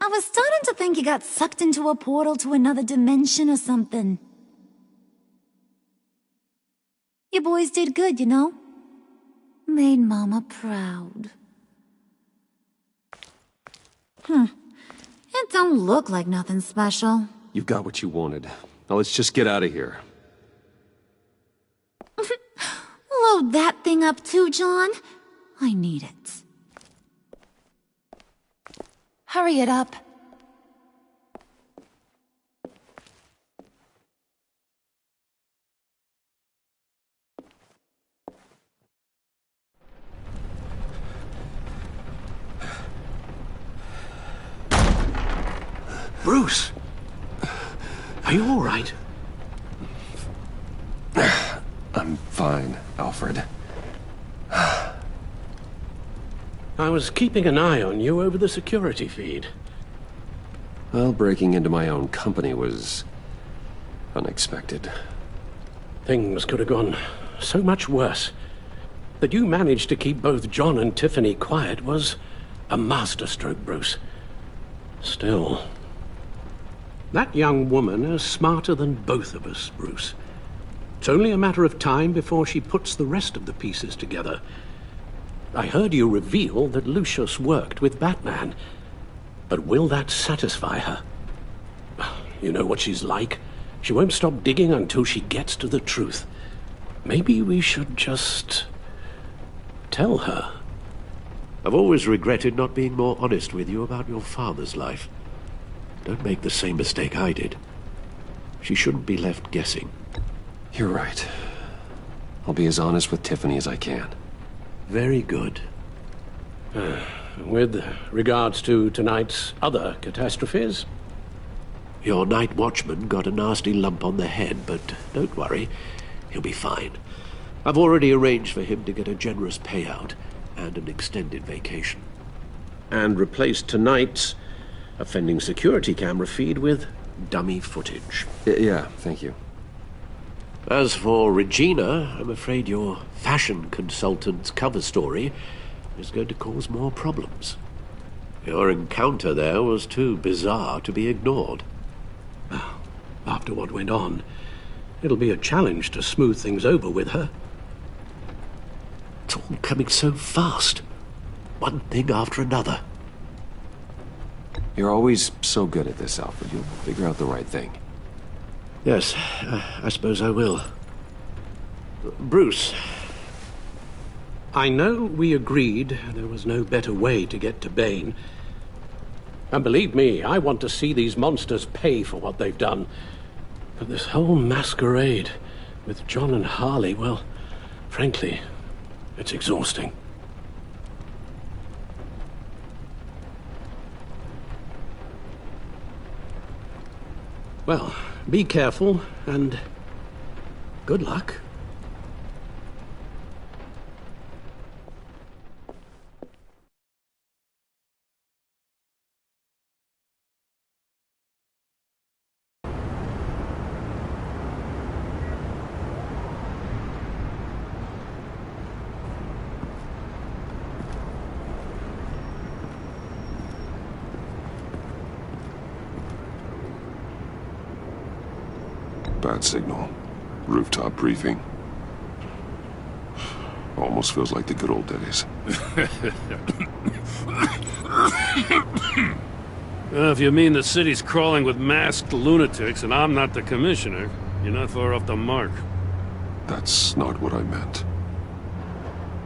I was starting to think you got sucked into a portal to another dimension or something. You boys did good, you know? Made Mama proud. It don't look like nothing special. You've got what you wanted. Now let's just get out of here. Load that thing up too, John. I need it. Hurry it up. Bruce! Are you all right? I'm fine, Alfred. I was keeping an eye on you over the security feed. Well, breaking into my own company was unexpected. Things could have gone so much worse. That you managed to keep both John and Tiffany quiet was a masterstroke, Bruce. Still, that young woman is smarter than both of us, Bruce. It's only a matter of time before she puts the rest of the pieces together. I heard you reveal that Lucius worked with Batman. But will that satisfy her? You know what she's like. She won't stop digging until she gets to the truth. Maybe we should just tell her. I've always regretted not being more honest with you about your father's life. Don't make the same mistake I did. She shouldn't be left guessing. You're right. I'll be as honest with Tiffany as I can. Very good. With regards to tonight's other catastrophes? Your night watchman got a nasty lump on the head, but don't worry. He'll be fine. I've already arranged for him to get a generous payout and an extended vacation. And replaced tonight's offending security camera feed with dummy footage. Yeah, thank you. As for Regina, I'm afraid your fashion consultant's cover story is going to cause more problems. Your encounter there was too bizarre to be ignored. After what went on, it'll be a challenge to smooth things over with her. It's all coming so fast. One thing after another. You're always so good at this, Alfred. You'll figure out the right thing. Yes, I suppose I will. Bruce. I know we agreed there was no better way to get to Bane. And believe me, I want to see these monsters pay for what they've done. But this whole masquerade with John and Harley, well, frankly, it's exhausting. Well, be careful, and good luck. Bad signal. Rooftop briefing. Almost feels like the good old days. Well, if you mean the city's crawling with masked lunatics and I'm not the commissioner, you're not far off the mark. That's not what I meant.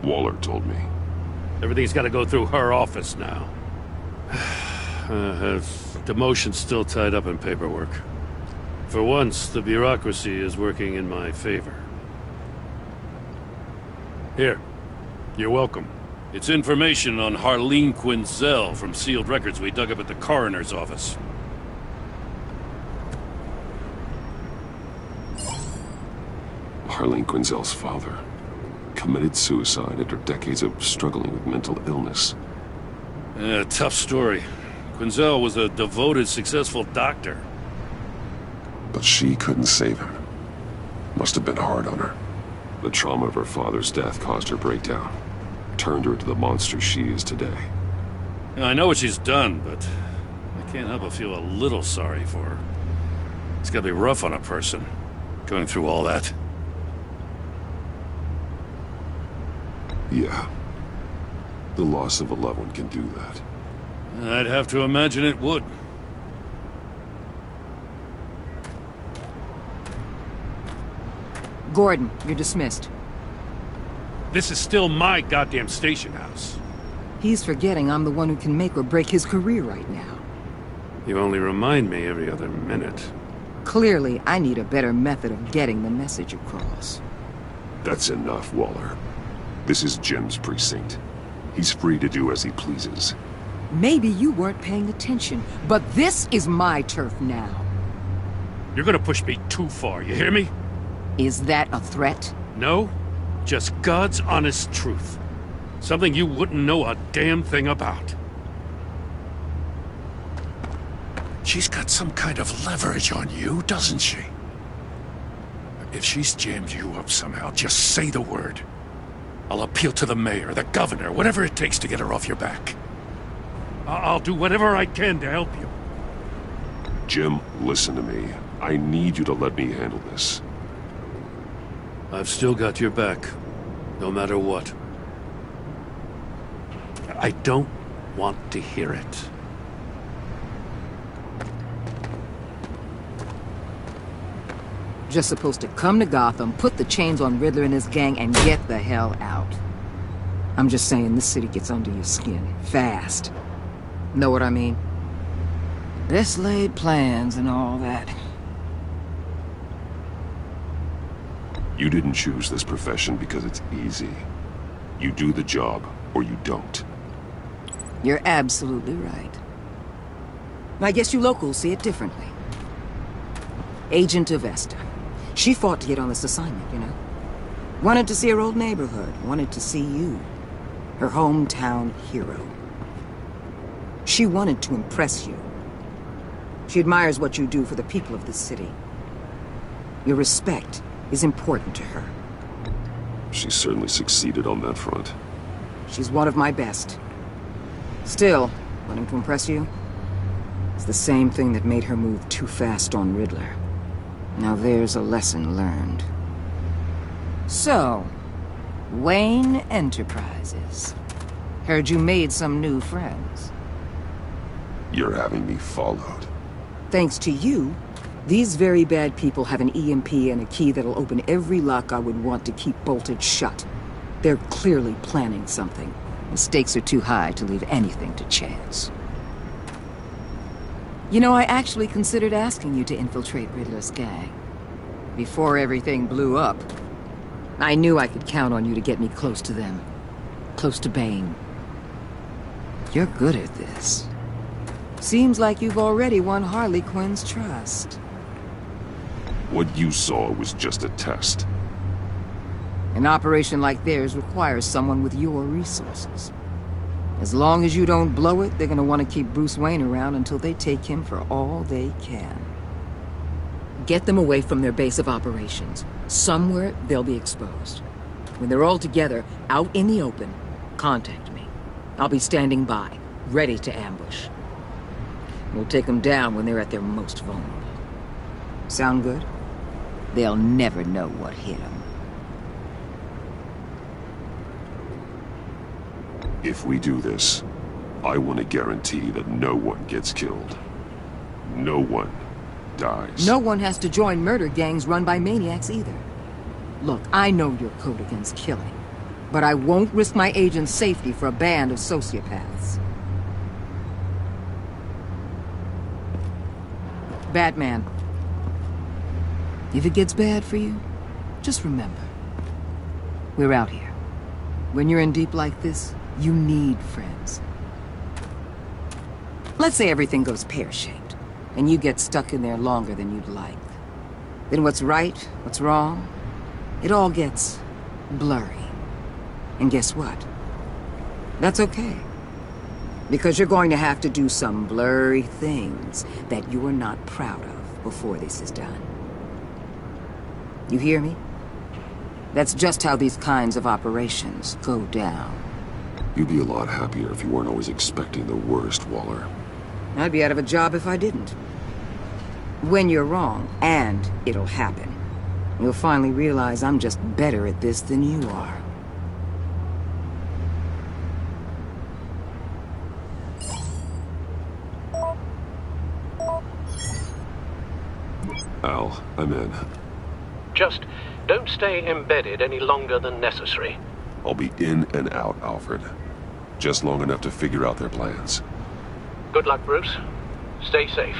Waller told me. Everything's got to go through her office now. Demotion's still tied up in paperwork. For once, the bureaucracy is working in my favor. Here. You're welcome. It's information on Harleen Quinzel from sealed records we dug up at the coroner's office. Harleen Quinzel's father committed suicide after decades of struggling with mental illness. Yeah, tough story. Quinzel was a devoted, successful doctor. But she couldn't save him. Must have been hard on her. The trauma of her father's death caused her breakdown. Turned her into the monster she is today. I know what she's done, but I can't help but feel a little sorry for her. It's gotta be rough on a person, going through all that. Yeah. The loss of a loved one can do that. I'd have to imagine it would. Gordon, you're dismissed. This is still my goddamn station house. He's forgetting I'm the one who can make or break his career right now. You only remind me every other minute. Clearly, I need a better method of getting the message across. That's enough, Waller. This is Jim's precinct. He's free to do as he pleases. Maybe you weren't paying attention, but this is my turf now. You're gonna push me too far, you hear me? Is that a threat? No, just God's honest truth. Something you wouldn't know a damn thing about. She's got some kind of leverage on you, doesn't she? If she's jammed you up somehow, just say the word. I'll appeal to the mayor, the governor, whatever it takes to get her off your back. I'll do whatever I can to help you. Jim, listen to me. I need you to let me handle this. I've still got your back, no matter what. I don't want to hear it. Just supposed to come to Gotham, put the chains on Riddler and his gang, and get the hell out. I'm just saying, this city gets under your skin, fast. Know what I mean? Best laid plans and all that. You didn't choose this profession because it's easy. You do the job, or you don't. You're absolutely right. I guess you locals see it differently. Agent Avesta. She fought to get on this assignment, you know? Wanted to see her old neighborhood, wanted to see you. Her hometown hero. She wanted to impress you. She admires what you do for the people of this city. Your respect is important to her. She certainly succeeded on that front. She's one of my best. Still, wanting to impress you? It's the same thing that made her move too fast on Riddler. Now there's a lesson learned. So, Wayne Enterprises. Heard you made some new friends. You're having me followed. Thanks to you, these very bad people have an EMP and a key that'll open every lock I would want to keep bolted shut. They're clearly planning something. The stakes are too high to leave anything to chance. You know, I actually considered asking you to infiltrate Riddler's gang. Before everything blew up, I knew I could count on you to get me close to them. Close to Bane. You're good at this. Seems like you've already won Harley Quinn's trust. What you saw was just a test. An operation like theirs requires someone with your resources. As long as you don't blow it, they're gonna want to keep Bruce Wayne around until they take him for all they can. Get them away from their base of operations. Somewhere they'll be exposed. When they're all together, out in the open, contact me. I'll be standing by, ready to ambush. We'll take them down when they're at their most vulnerable. Sound good? They'll never know what hit them. If we do this, I want to guarantee that no one gets killed. No one dies. No one has to join murder gangs run by maniacs either. Look, I know your code against killing, but I won't risk my agent's safety for a band of sociopaths. Batman. If it gets bad for you, just remember, we're out here. When you're in deep like this, you need friends. Let's say everything goes pear-shaped, and you get stuck in there longer than you'd like. Then what's right, what's wrong, it all gets blurry. And guess what? That's okay. Because you're going to have to do some blurry things that you're not proud of before this is done. You hear me? That's just how these kinds of operations go down. You'd be a lot happier if you weren't always expecting the worst, Waller. I'd be out of a job if I didn't. When you're wrong, and it'll happen, you'll finally realize I'm just better at this than you are. Al, I'm in. Just don't stay embedded any longer than necessary. I'll be in and out, Alfred. Just long enough to figure out their plans. Good luck, Bruce. Stay safe.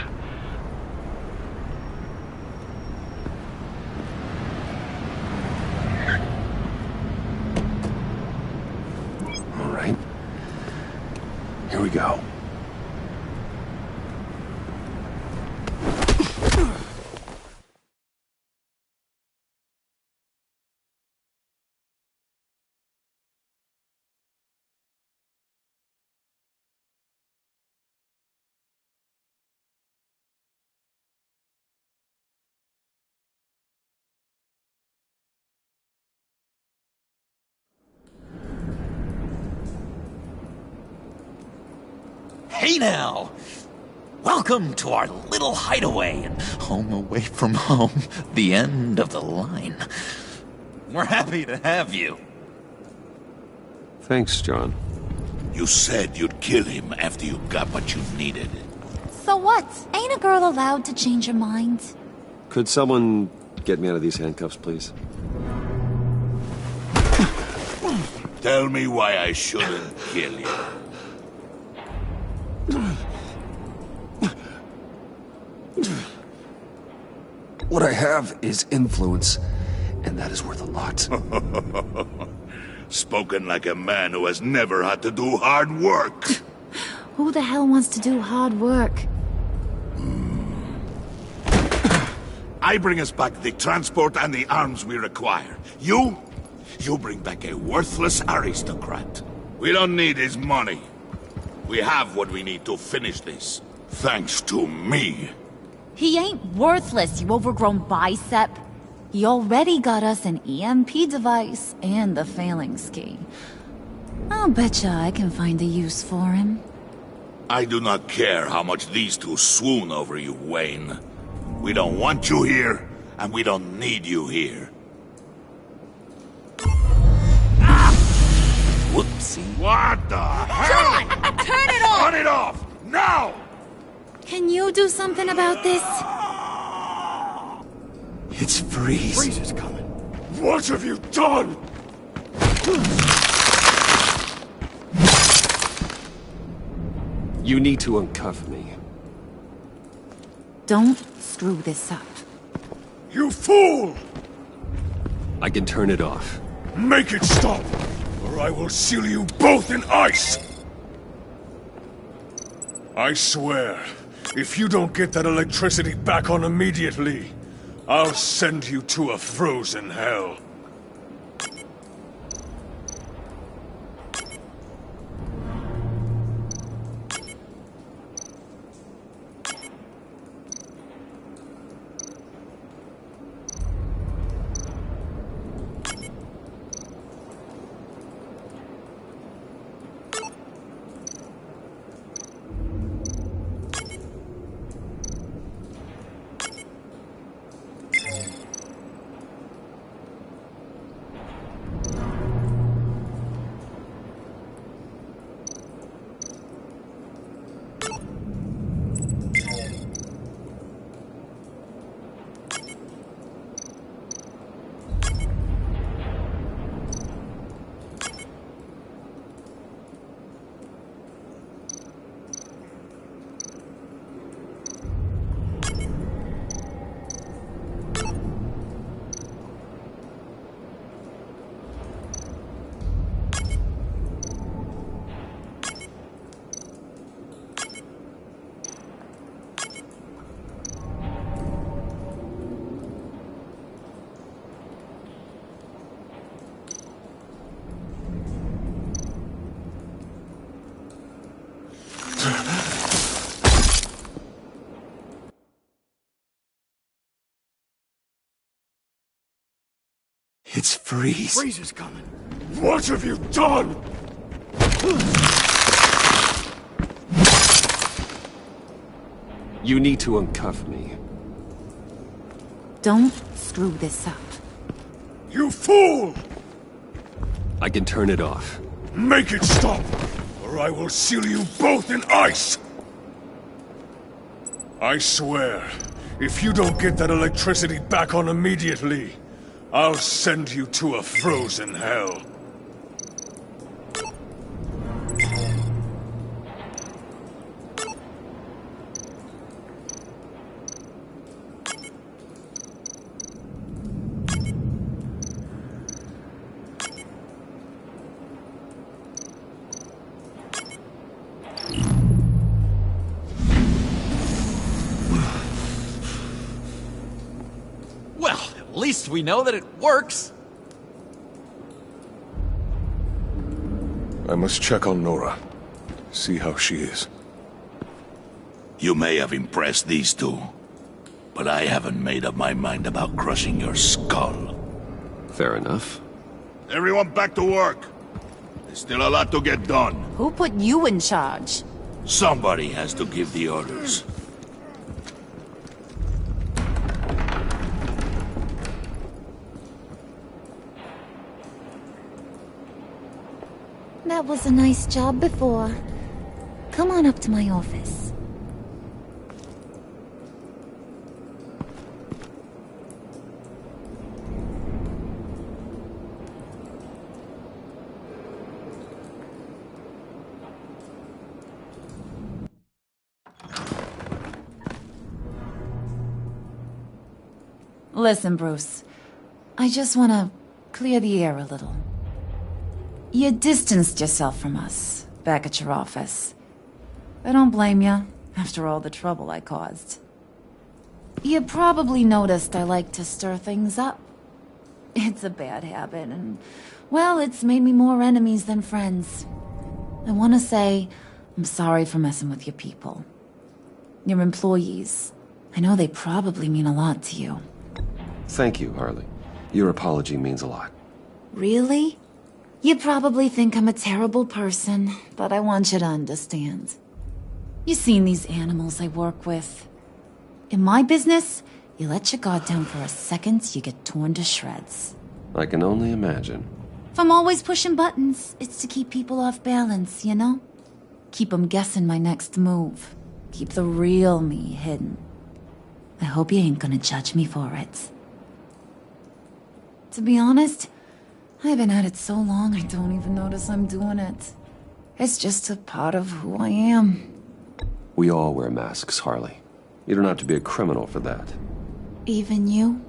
All right. Here we go. Hey now! Welcome to our little hideaway and home away from home, the end of the line. We're happy to have you. Thanks, John. You said you'd kill him after you got what you needed. So what? Ain't a girl allowed to change her mind? Could someone get me out of these handcuffs, please? Tell me why I shouldn't kill you. What I have is influence, and that is worth a lot. Spoken like a man who has never had to do hard work. Who the hell wants to do hard work? I bring us back the transport and the arms we require. You bring back a worthless aristocrat. We don't need his money. We have what we need to finish this. Thanks to me. He ain't worthless, you overgrown bicep. He already got us an EMP device and the failing ski. I'll betcha I can find a use for him. I do not care how much these two swoon over you, Wayne. We don't want you here, and we don't need you here. Whoopsie. What the hell? John! Turn it off! Turn it off! Now! Can you do something about this? It's Freeze. Freeze is coming. What have you done? You need to uncuff me. Don't screw this up. You fool! I can turn it off. Make it stop, or I will seal you both in ice! I swear, if you don't get that electricity back on immediately, I'll send you to a frozen hell. It's Freeze. Freeze is coming. What have you done? You need to uncuff me. Don't screw this up. You fool! I can turn it off. Make it stop, or I will seal you both in ice! I swear, if you don't get that electricity back on immediately, I'll send you to a frozen hell. At least we know that it works. I must check on Nora. See how she is. You may have impressed these two, but I haven't made up my mind about crushing your skull. Fair enough. Everyone back to work. There's still a lot to get done. Who put you in charge? Somebody has to give the orders. That was a nice job before. Come on up to my office. Listen, Bruce. I just want to clear the air a little. You distanced yourself from us, back at your office. I don't blame you, after all the trouble I caused. You probably noticed I like to stir things up. It's a bad habit, and, well, it's made me more enemies than friends. I want to say I'm sorry for messing with your people. Your employees. I know they probably mean a lot to you. Thank you, Harley. Your apology means a lot. Really? You probably think I'm a terrible person, but I want you to understand. You've seen these animals I work with. In my business, you let your guard down for a second, you get torn to shreds. I can only imagine. If I'm always pushing buttons, it's to keep people off balance, you know? Keep them guessing my next move. Keep the real me hidden. I hope you ain't gonna judge me for it. To be honest, I've been at it so long I don't even notice I'm doing it. It's just a part of who I am. We all wear masks, Harley. You don't have to be a criminal for that. Even you?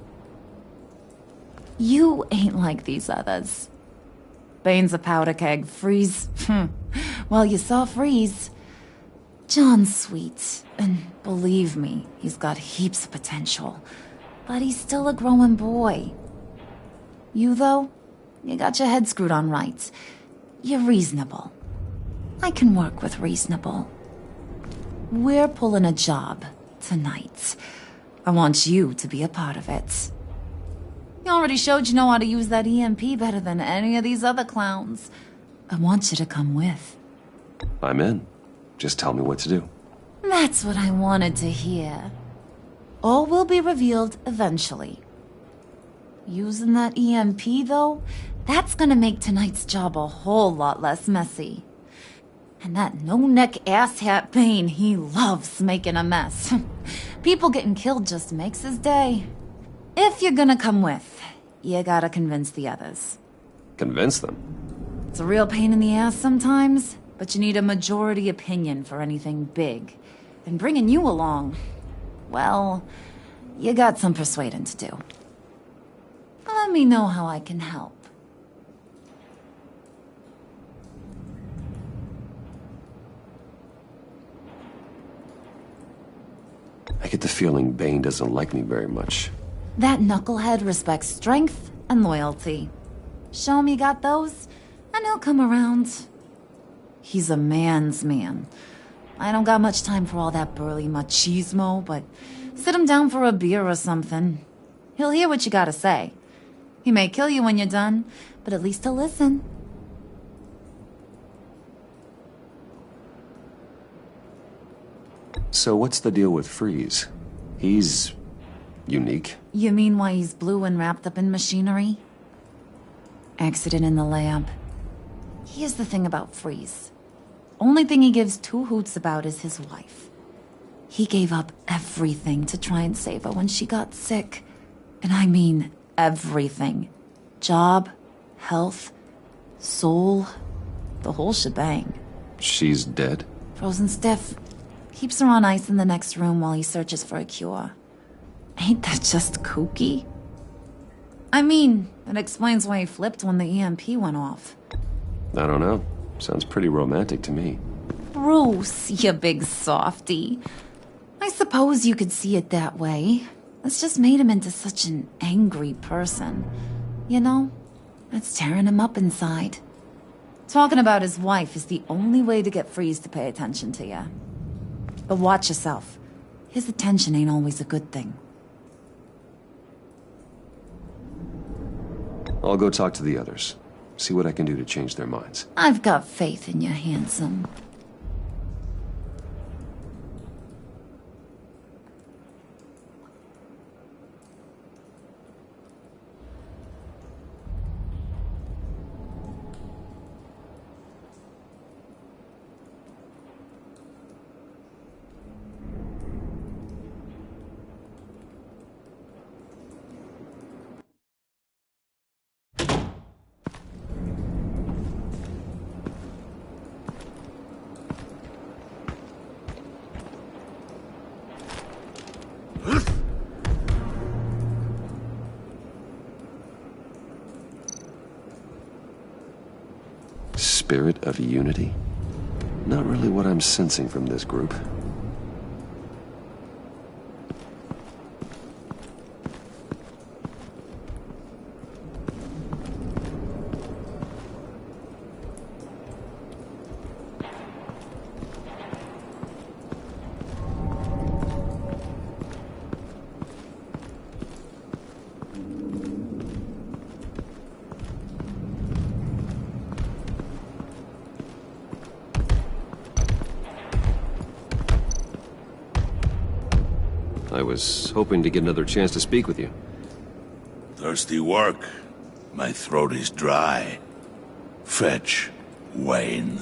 You ain't like these others. Bane's a powder keg. Freeze. Well, you saw Freeze. John's sweet, and believe me, he's got heaps of potential. But he's still a growing boy. You, though? You got your head screwed on right. You're reasonable. I can work with reasonable. We're pulling a job tonight. I want you to be a part of it. You already showed you know how to use that EMP better than any of these other clowns. I want you to come with. I'm in. Just tell me what to do. That's what I wanted to hear. All will be revealed eventually. Using that EMP, though, that's gonna make tonight's job a whole lot less messy. And that no-neck asshat Bane, he loves making a mess. People getting killed just makes his day. If you're gonna come with, you gotta convince the others. Convince them? It's a real pain in the ass sometimes, but you need a majority opinion for anything big. And bringing you along, well, you got some persuading to do. Let me know how I can help. I get the feeling Bane doesn't like me very much. That knucklehead respects strength and loyalty. Show him you got those, and he'll come around. He's a man's man. I don't got much time for all that burly machismo, but sit him down for a beer or something. He'll hear what you gotta say. He may kill you when you're done, but at least he'll listen. So what's the deal with Freeze? He's unique. You mean why he's blue and wrapped up in machinery? Accident in the lab. Here's the thing about Freeze. Only thing he gives two hoots about is his wife. He gave up everything to try and save her when she got sick. And I mean everything. Job, health, soul, the whole shebang. She's dead? Frozen stiff. Keeps her on ice in the next room while he searches for a cure. Ain't that just kooky? I mean, that explains why he flipped when the EMP went off. I don't know. Sounds pretty romantic to me. Bruce, you big softy. I suppose you could see it that way. It's just made him into such an angry person. You know, it's tearing him up inside. Talking about his wife is the only way to get Freeze to pay attention to you. But watch yourself. His attention ain't always a good thing. I'll go talk to the others. See what I can do to change their minds. I've got faith in you, handsome. Spirit of unity? Not really what I'm sensing from this group. I was hoping to get another chance to speak with you. Thirsty work. My throat is dry. Fetch Wayne.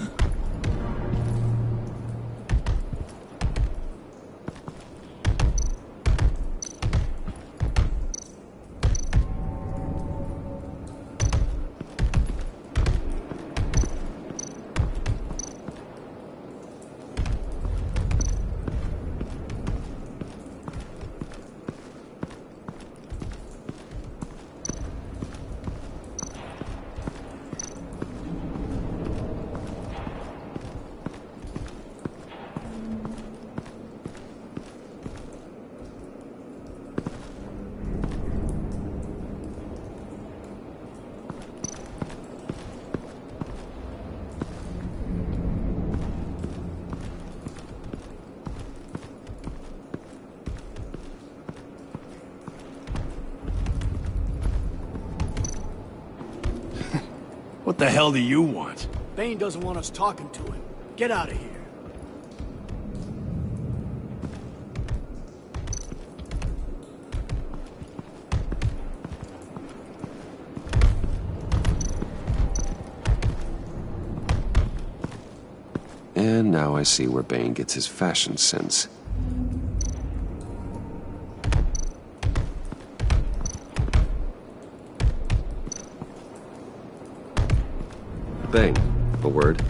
What the hell do you want? Bane doesn't want us talking to him. Get out of here. And now I see where Bane gets his fashion sense. Bane, a word.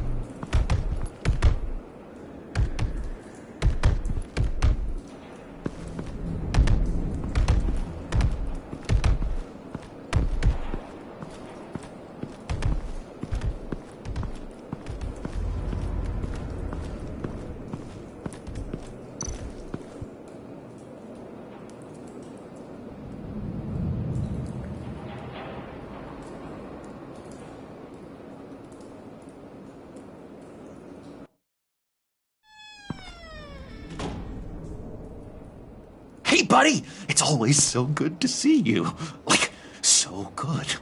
Hey, buddy! It's always so good to see you. Like, so good.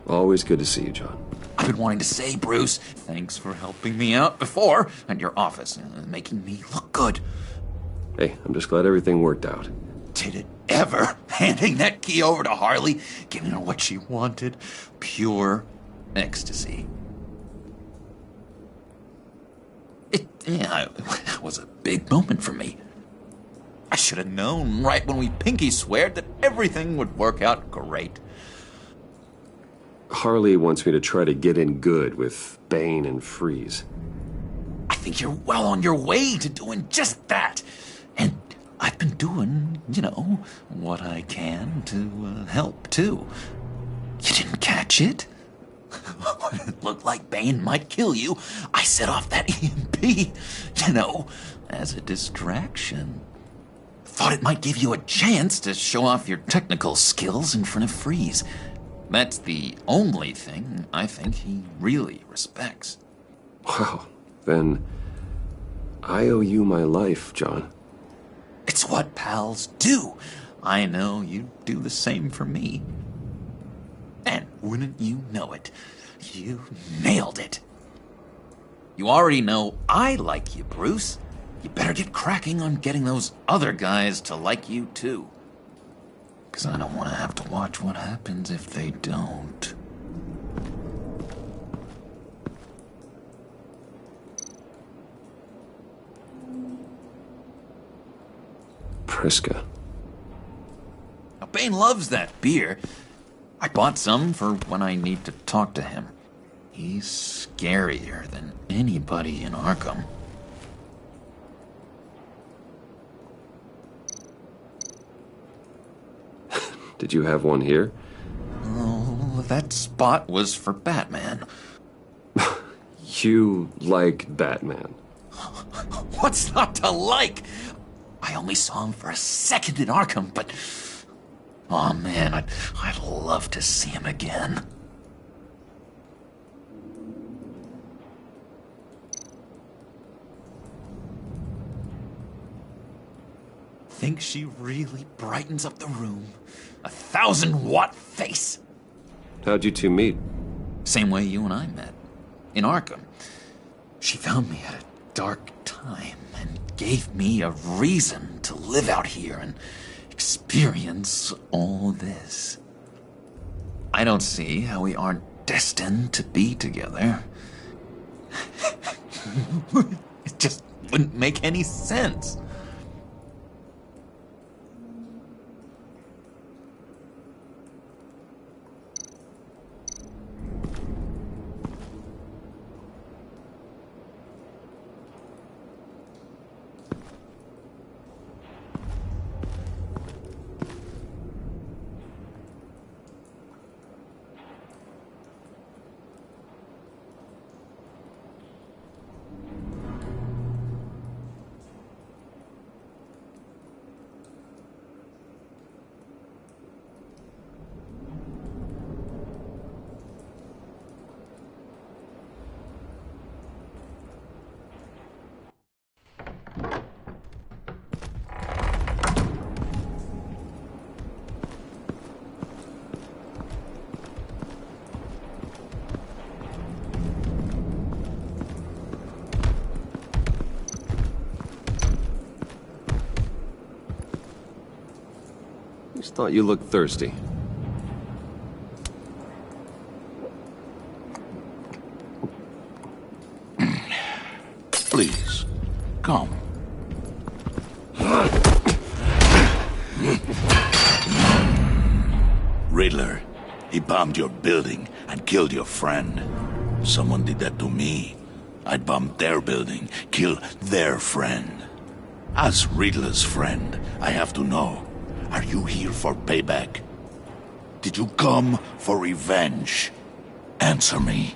Always good to see you, John. I've been wanting to say, Bruce, thanks for helping me out before at your office, making me look good. Hey, I'm just glad everything worked out. Did it ever? Handing that key over to Harley, giving her what she wanted. Pure ecstasy. It was a big moment for me. I should have known right when we pinky sweared that everything would work out great. Harley wants me to try to get in good with Bane and Freeze. I think you're well on your way to doing just that. And I've been doing, what I can to help, too. You didn't catch it? When it looked like Bane might kill you, I set off that EMP, as a distraction. Thought it might give you a chance to show off your technical skills in front of Freeze. That's the only thing I think he really respects. Wow, then I owe you my life, John. It's what pals do. I know you do the same for me. And wouldn't you know it, you nailed it. You already know I like you, Bruce. You better get cracking on getting those other guys to like you, too. 'Cause I don't want to have to watch what happens if they don't. Priska. Now, Bane loves that beer. I bought some for when I need to talk to him. He's scarier than anybody in Arkham. Did you have one here? Oh, that spot was for Batman. You like Batman? What's not to like? I only saw him for a second in Arkham, but... oh man, I'd love to see him again. Think she really brightens up the room? 1,000-watt face! How'd you two meet? Same way you and I met. In Arkham. She found me at a dark time and gave me a reason to live out here and experience all this. I don't see how we aren't destined to be together. It just wouldn't make any sense. Just thought you looked thirsty. Please, come. Riddler, he bombed your building and killed your friend. Someone did that to me. I'd bomb their building, kill their friend. As Riddler's friend, I have to know, are you here for payback? Did you come for revenge? Answer me,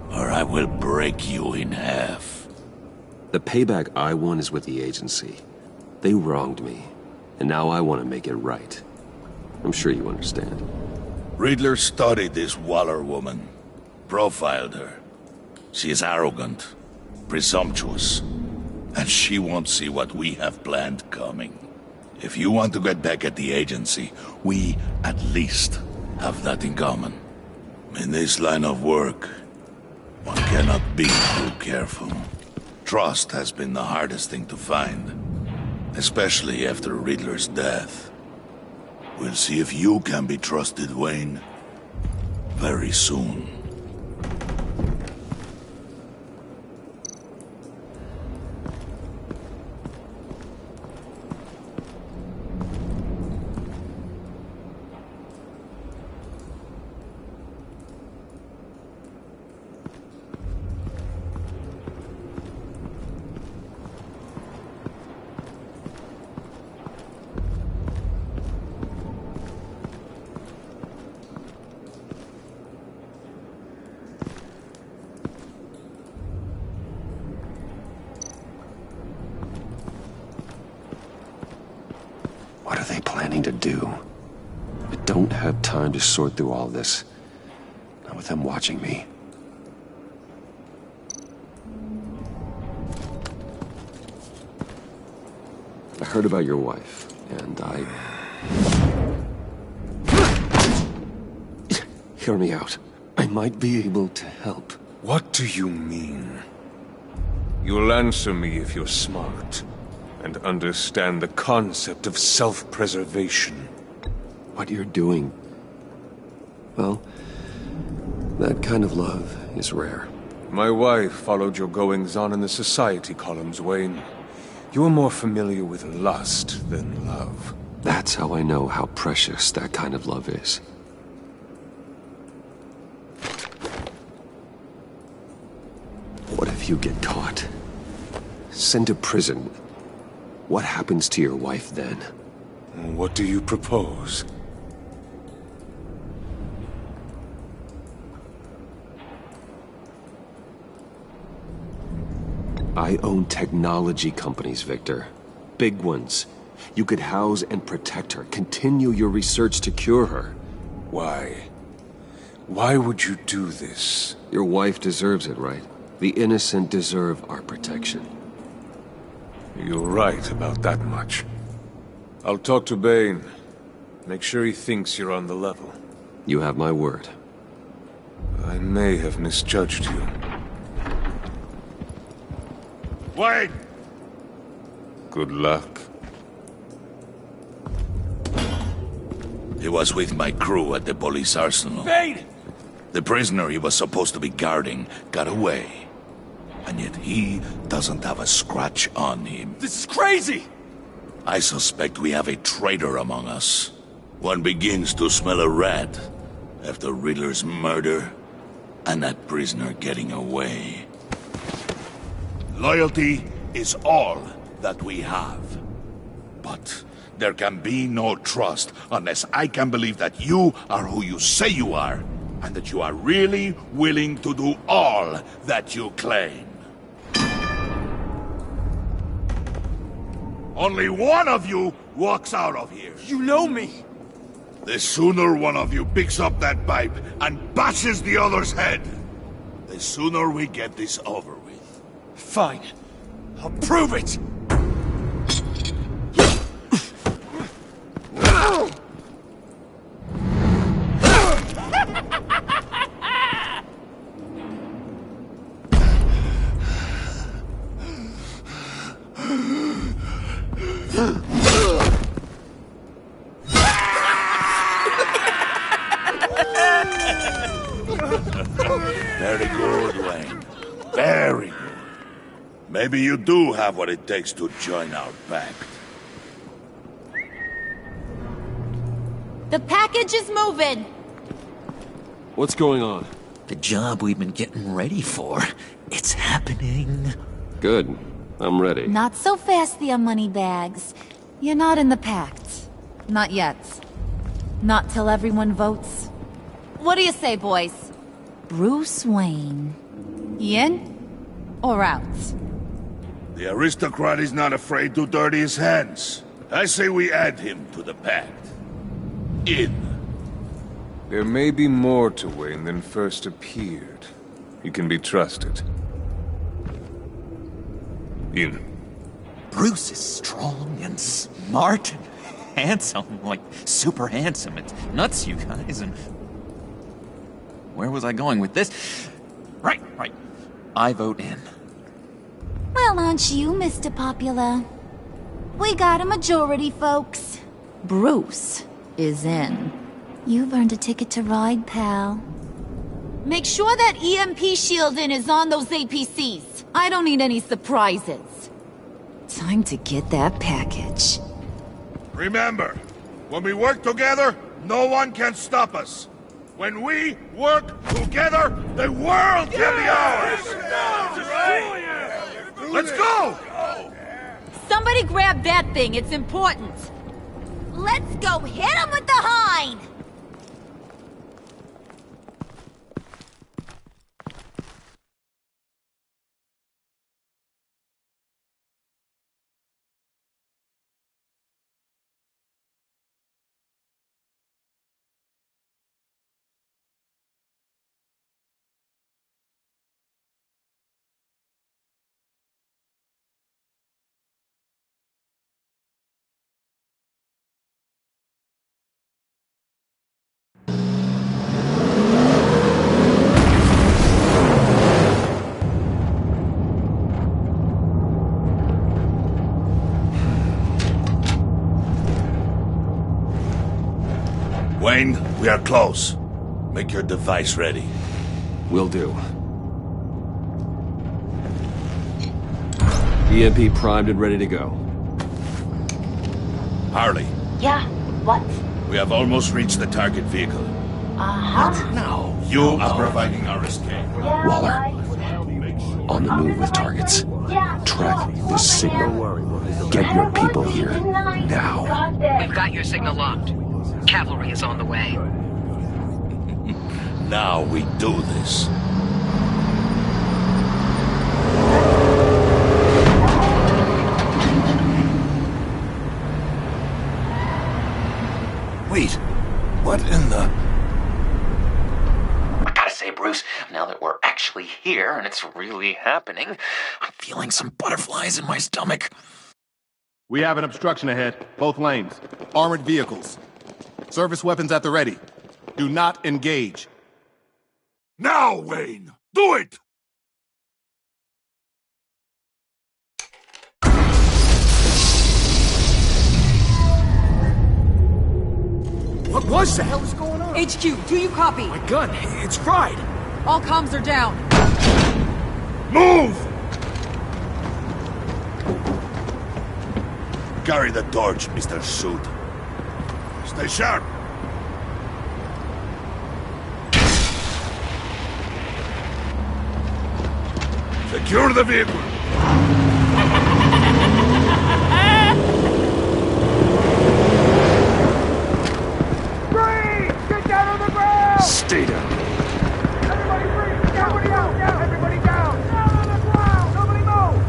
or I will break you in half. The payback I want is with the agency. They wronged me, and now I want to make it right. I'm sure you understand. Riddler studied this Waller woman, profiled her. She is arrogant, presumptuous, and she won't see what we have planned coming. If you want to get back at the agency, we at least have that in common. In this line of work, one cannot be too careful. Trust has been the hardest thing to find. Especially after Riddler's death. We'll see if you can be trusted, Wayne. Very soon. What are they planning to do? I don't have time to sort through all this. Not with them watching me. I heard about your wife, and Hear me out. I might be able to help. What do you mean? You'll answer me if you're smart and understand the concept of self-preservation. What you're doing, well, that kind of love is rare. My wife followed your goings-on in the society columns, Wayne. You're more familiar with lust than love. That's how I know how precious that kind of love is. What if you get caught? Sent to prison? What happens to your wife then? What do you propose? I own technology companies, Victor. Big ones. You could house and protect her, continue your research to cure her. Why? Why would you do this? Your wife deserves it, right? The innocent deserve our protection. You're right about that much. I'll talk to Bane. Make sure he thinks you're on the level. You have my word. I may have misjudged you. Wait! Good luck. He was with my crew at the police arsenal. Bane! The prisoner he was supposed to be guarding got away. And yet he doesn't have a scratch on him. This is crazy! I suspect we have a traitor among us. One begins to smell a rat after Riddler's murder and that prisoner getting away. Loyalty is all that we have. But there can be no trust unless I can believe that you are who you say you are, and that you are really willing to do all that you claim. Only one of you walks out of here. You know me! The sooner one of you picks up that pipe and bashes the other's head, the sooner we get this over with. Fine. I'll prove it! Very good, Wayne. Very good. Maybe you do have what it takes to join our pact. The package is moving! What's going on? The job we've been getting ready for. It's happening. Good. I'm ready. Not so fast, the Moneybags. You're not in the pact. Not yet. Not till everyone votes. What do you say, boys? Bruce Wayne. In or out? The aristocrat is not afraid to dirty his hands. I say we add him to the pact. In. There may be more to Wayne than first appeared. He can be trusted. In. Bruce is strong and smart and handsome, like super handsome. It's nuts, you guys, and... Where was I going with this? Right. I vote in. Well, aren't you, Mr. Popular? We got a majority, folks. Bruce is in. You've earned a ticket to ride, pal. Make sure that EMP shielding is on those APCs. I don't need any surprises. Time to get that package. Remember, when we work together, no one can stop us. When we work together, the world can be ours! Let's go! Somebody grab that thing, it's important. Let's go hit him with the hind! Wayne, we are close. Make your device ready. Will do. EMP primed and ready to go. Harley, Yeah, what? we have almost reached the target vehicle. Uh-huh. Now, you are providing our escape. Waller, on the move with targets. Track this signal. Get your people here, now. We've got your signal locked. Cavalry is on the way. Now we do this. Wait, what in the... I gotta say, Bruce, now that we're actually here and it's really happening, I'm feeling some butterflies in my stomach. We have an obstruction ahead, both lanes. Armored vehicles. Service weapons at the ready. Do not engage. Now, Wayne! Do it! What the hell is going on? HQ, do you copy? My gun, it's fried. All comms are down. Move! Carry the torch, Mr. Suit. Stay sharp. Secure the vehicle. Get down on the ground! Stay down. Everybody breathe! Everybody out! Down! Everybody down! Down on the ground! Nobody move!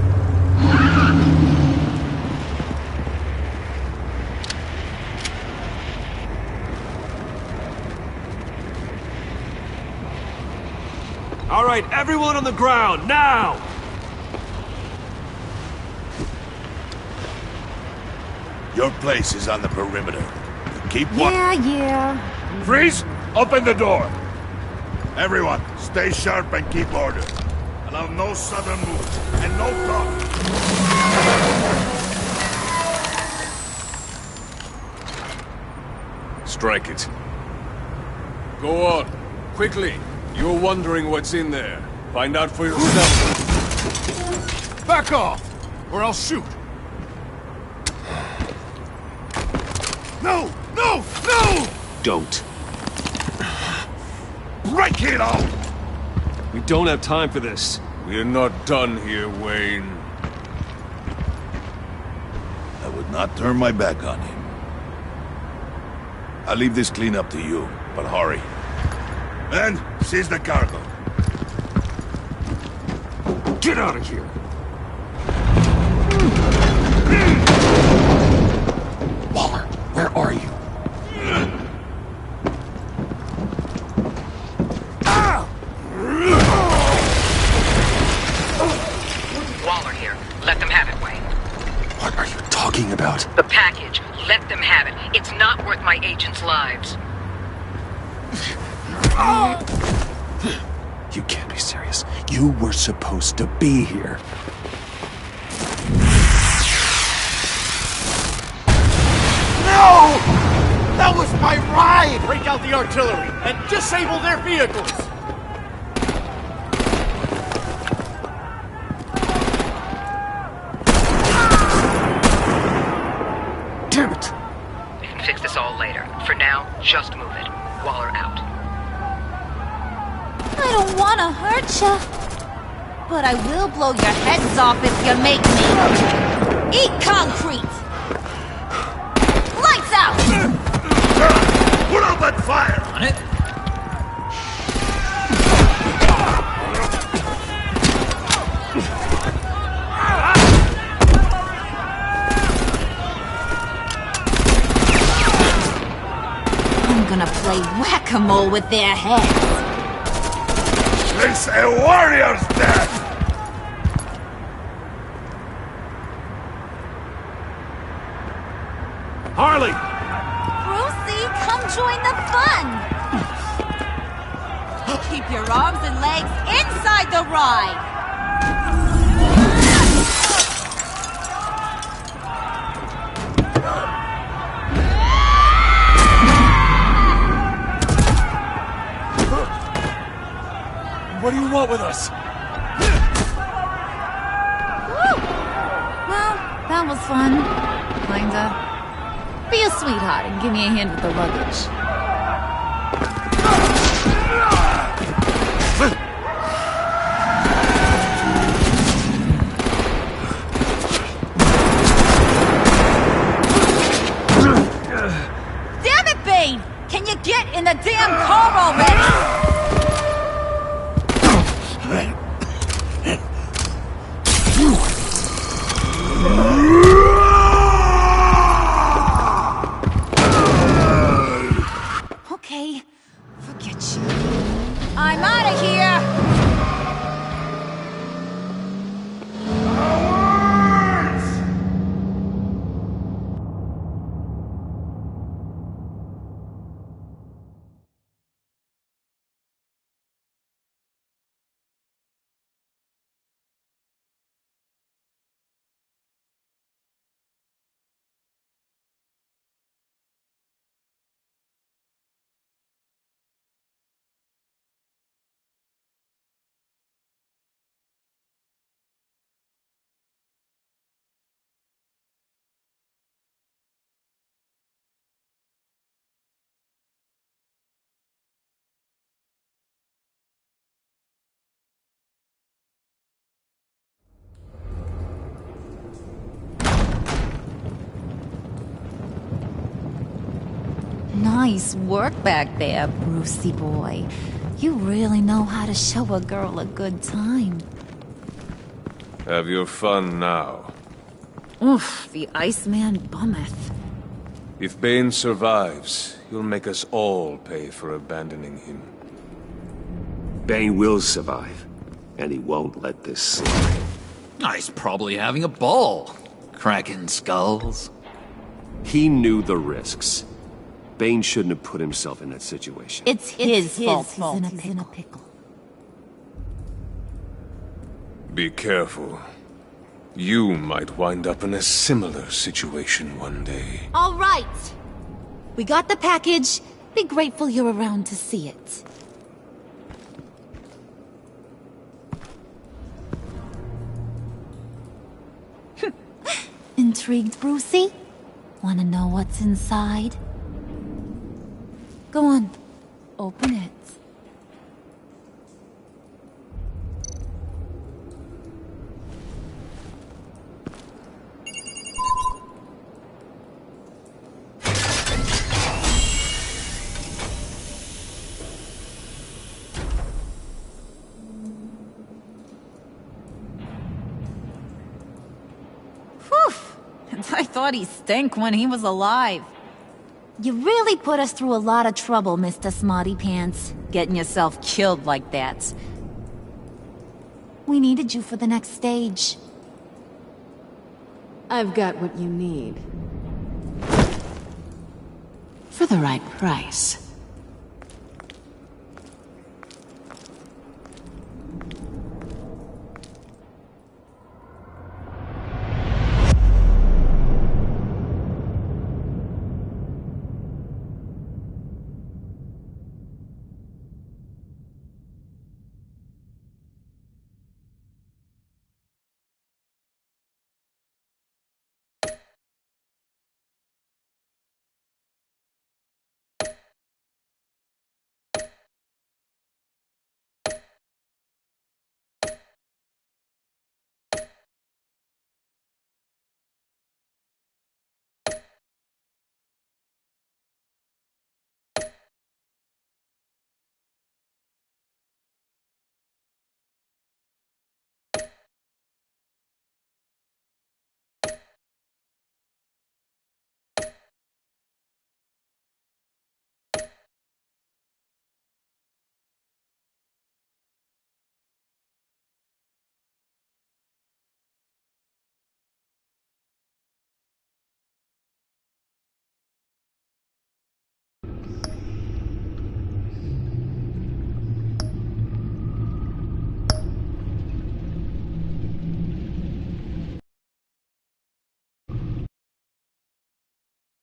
All right, everyone on the ground, now! Your place is on the perimeter. Keep watch. Yeah. Freeze! Open the door! Everyone, stay sharp and keep order. Allow no sudden moves, and no talk. Strike it. Go on. Quickly. You're wondering what's in there. Find out for yourself. Back off, or I'll shoot. No! No! No! Don't. Break it out! We don't have time for this. We're not done here, Wayne. I would not turn my back on him. I'll leave this cleanup to you, but hurry. And seize the cargo. Get out of here! Waller, where are you? Waller here. Let them have it, Wayne. What are you talking about? The package. Let them have it. It's not worth my agents' lives. You can't be serious. You were supposed to be here. break out the artillery and disable their vehicles! Damn it! We can fix this all later. For now, just move it. Waller out. I don't want to hurt ya, but I will blow your heads off if you make me. Eat concrete! Lights out! Put out that fire! On it? I'm gonna play whack-a-mole with their heads. It's a warrior's death! Harley! Brucey, come join the fun! Keep your arms and legs inside the ride! What do you want with us? Woo! Well, that was fun. Kinda. Be a sweetheart and give me a hand with the luggage. Damn it, Bane! Can you get in the damn car already? Okay, forget you. I'm out of here! Nice work back there, Brucey boy. You really know how to show a girl a good time. Have your fun now. Oof, the Iceman bummeth. If Bane survives, he'll make us all pay for abandoning him. Bane will survive, and he won't let this slide. He's probably having a ball. Cracking skulls. He knew the risks. Bane shouldn't have put himself in that situation. It's his fault. He's in a pickle. Be careful. You might wind up in a similar situation one day. All right. We got the package. Be grateful you're around to see it. Intrigued, Brucey? Want to know what's inside? Go on. Open it. I thought he stank when he was alive. You really put us through a lot of trouble, Mr. Smarty Pants, getting yourself killed like that. We needed you for the next stage. I've got what you need. For the right price.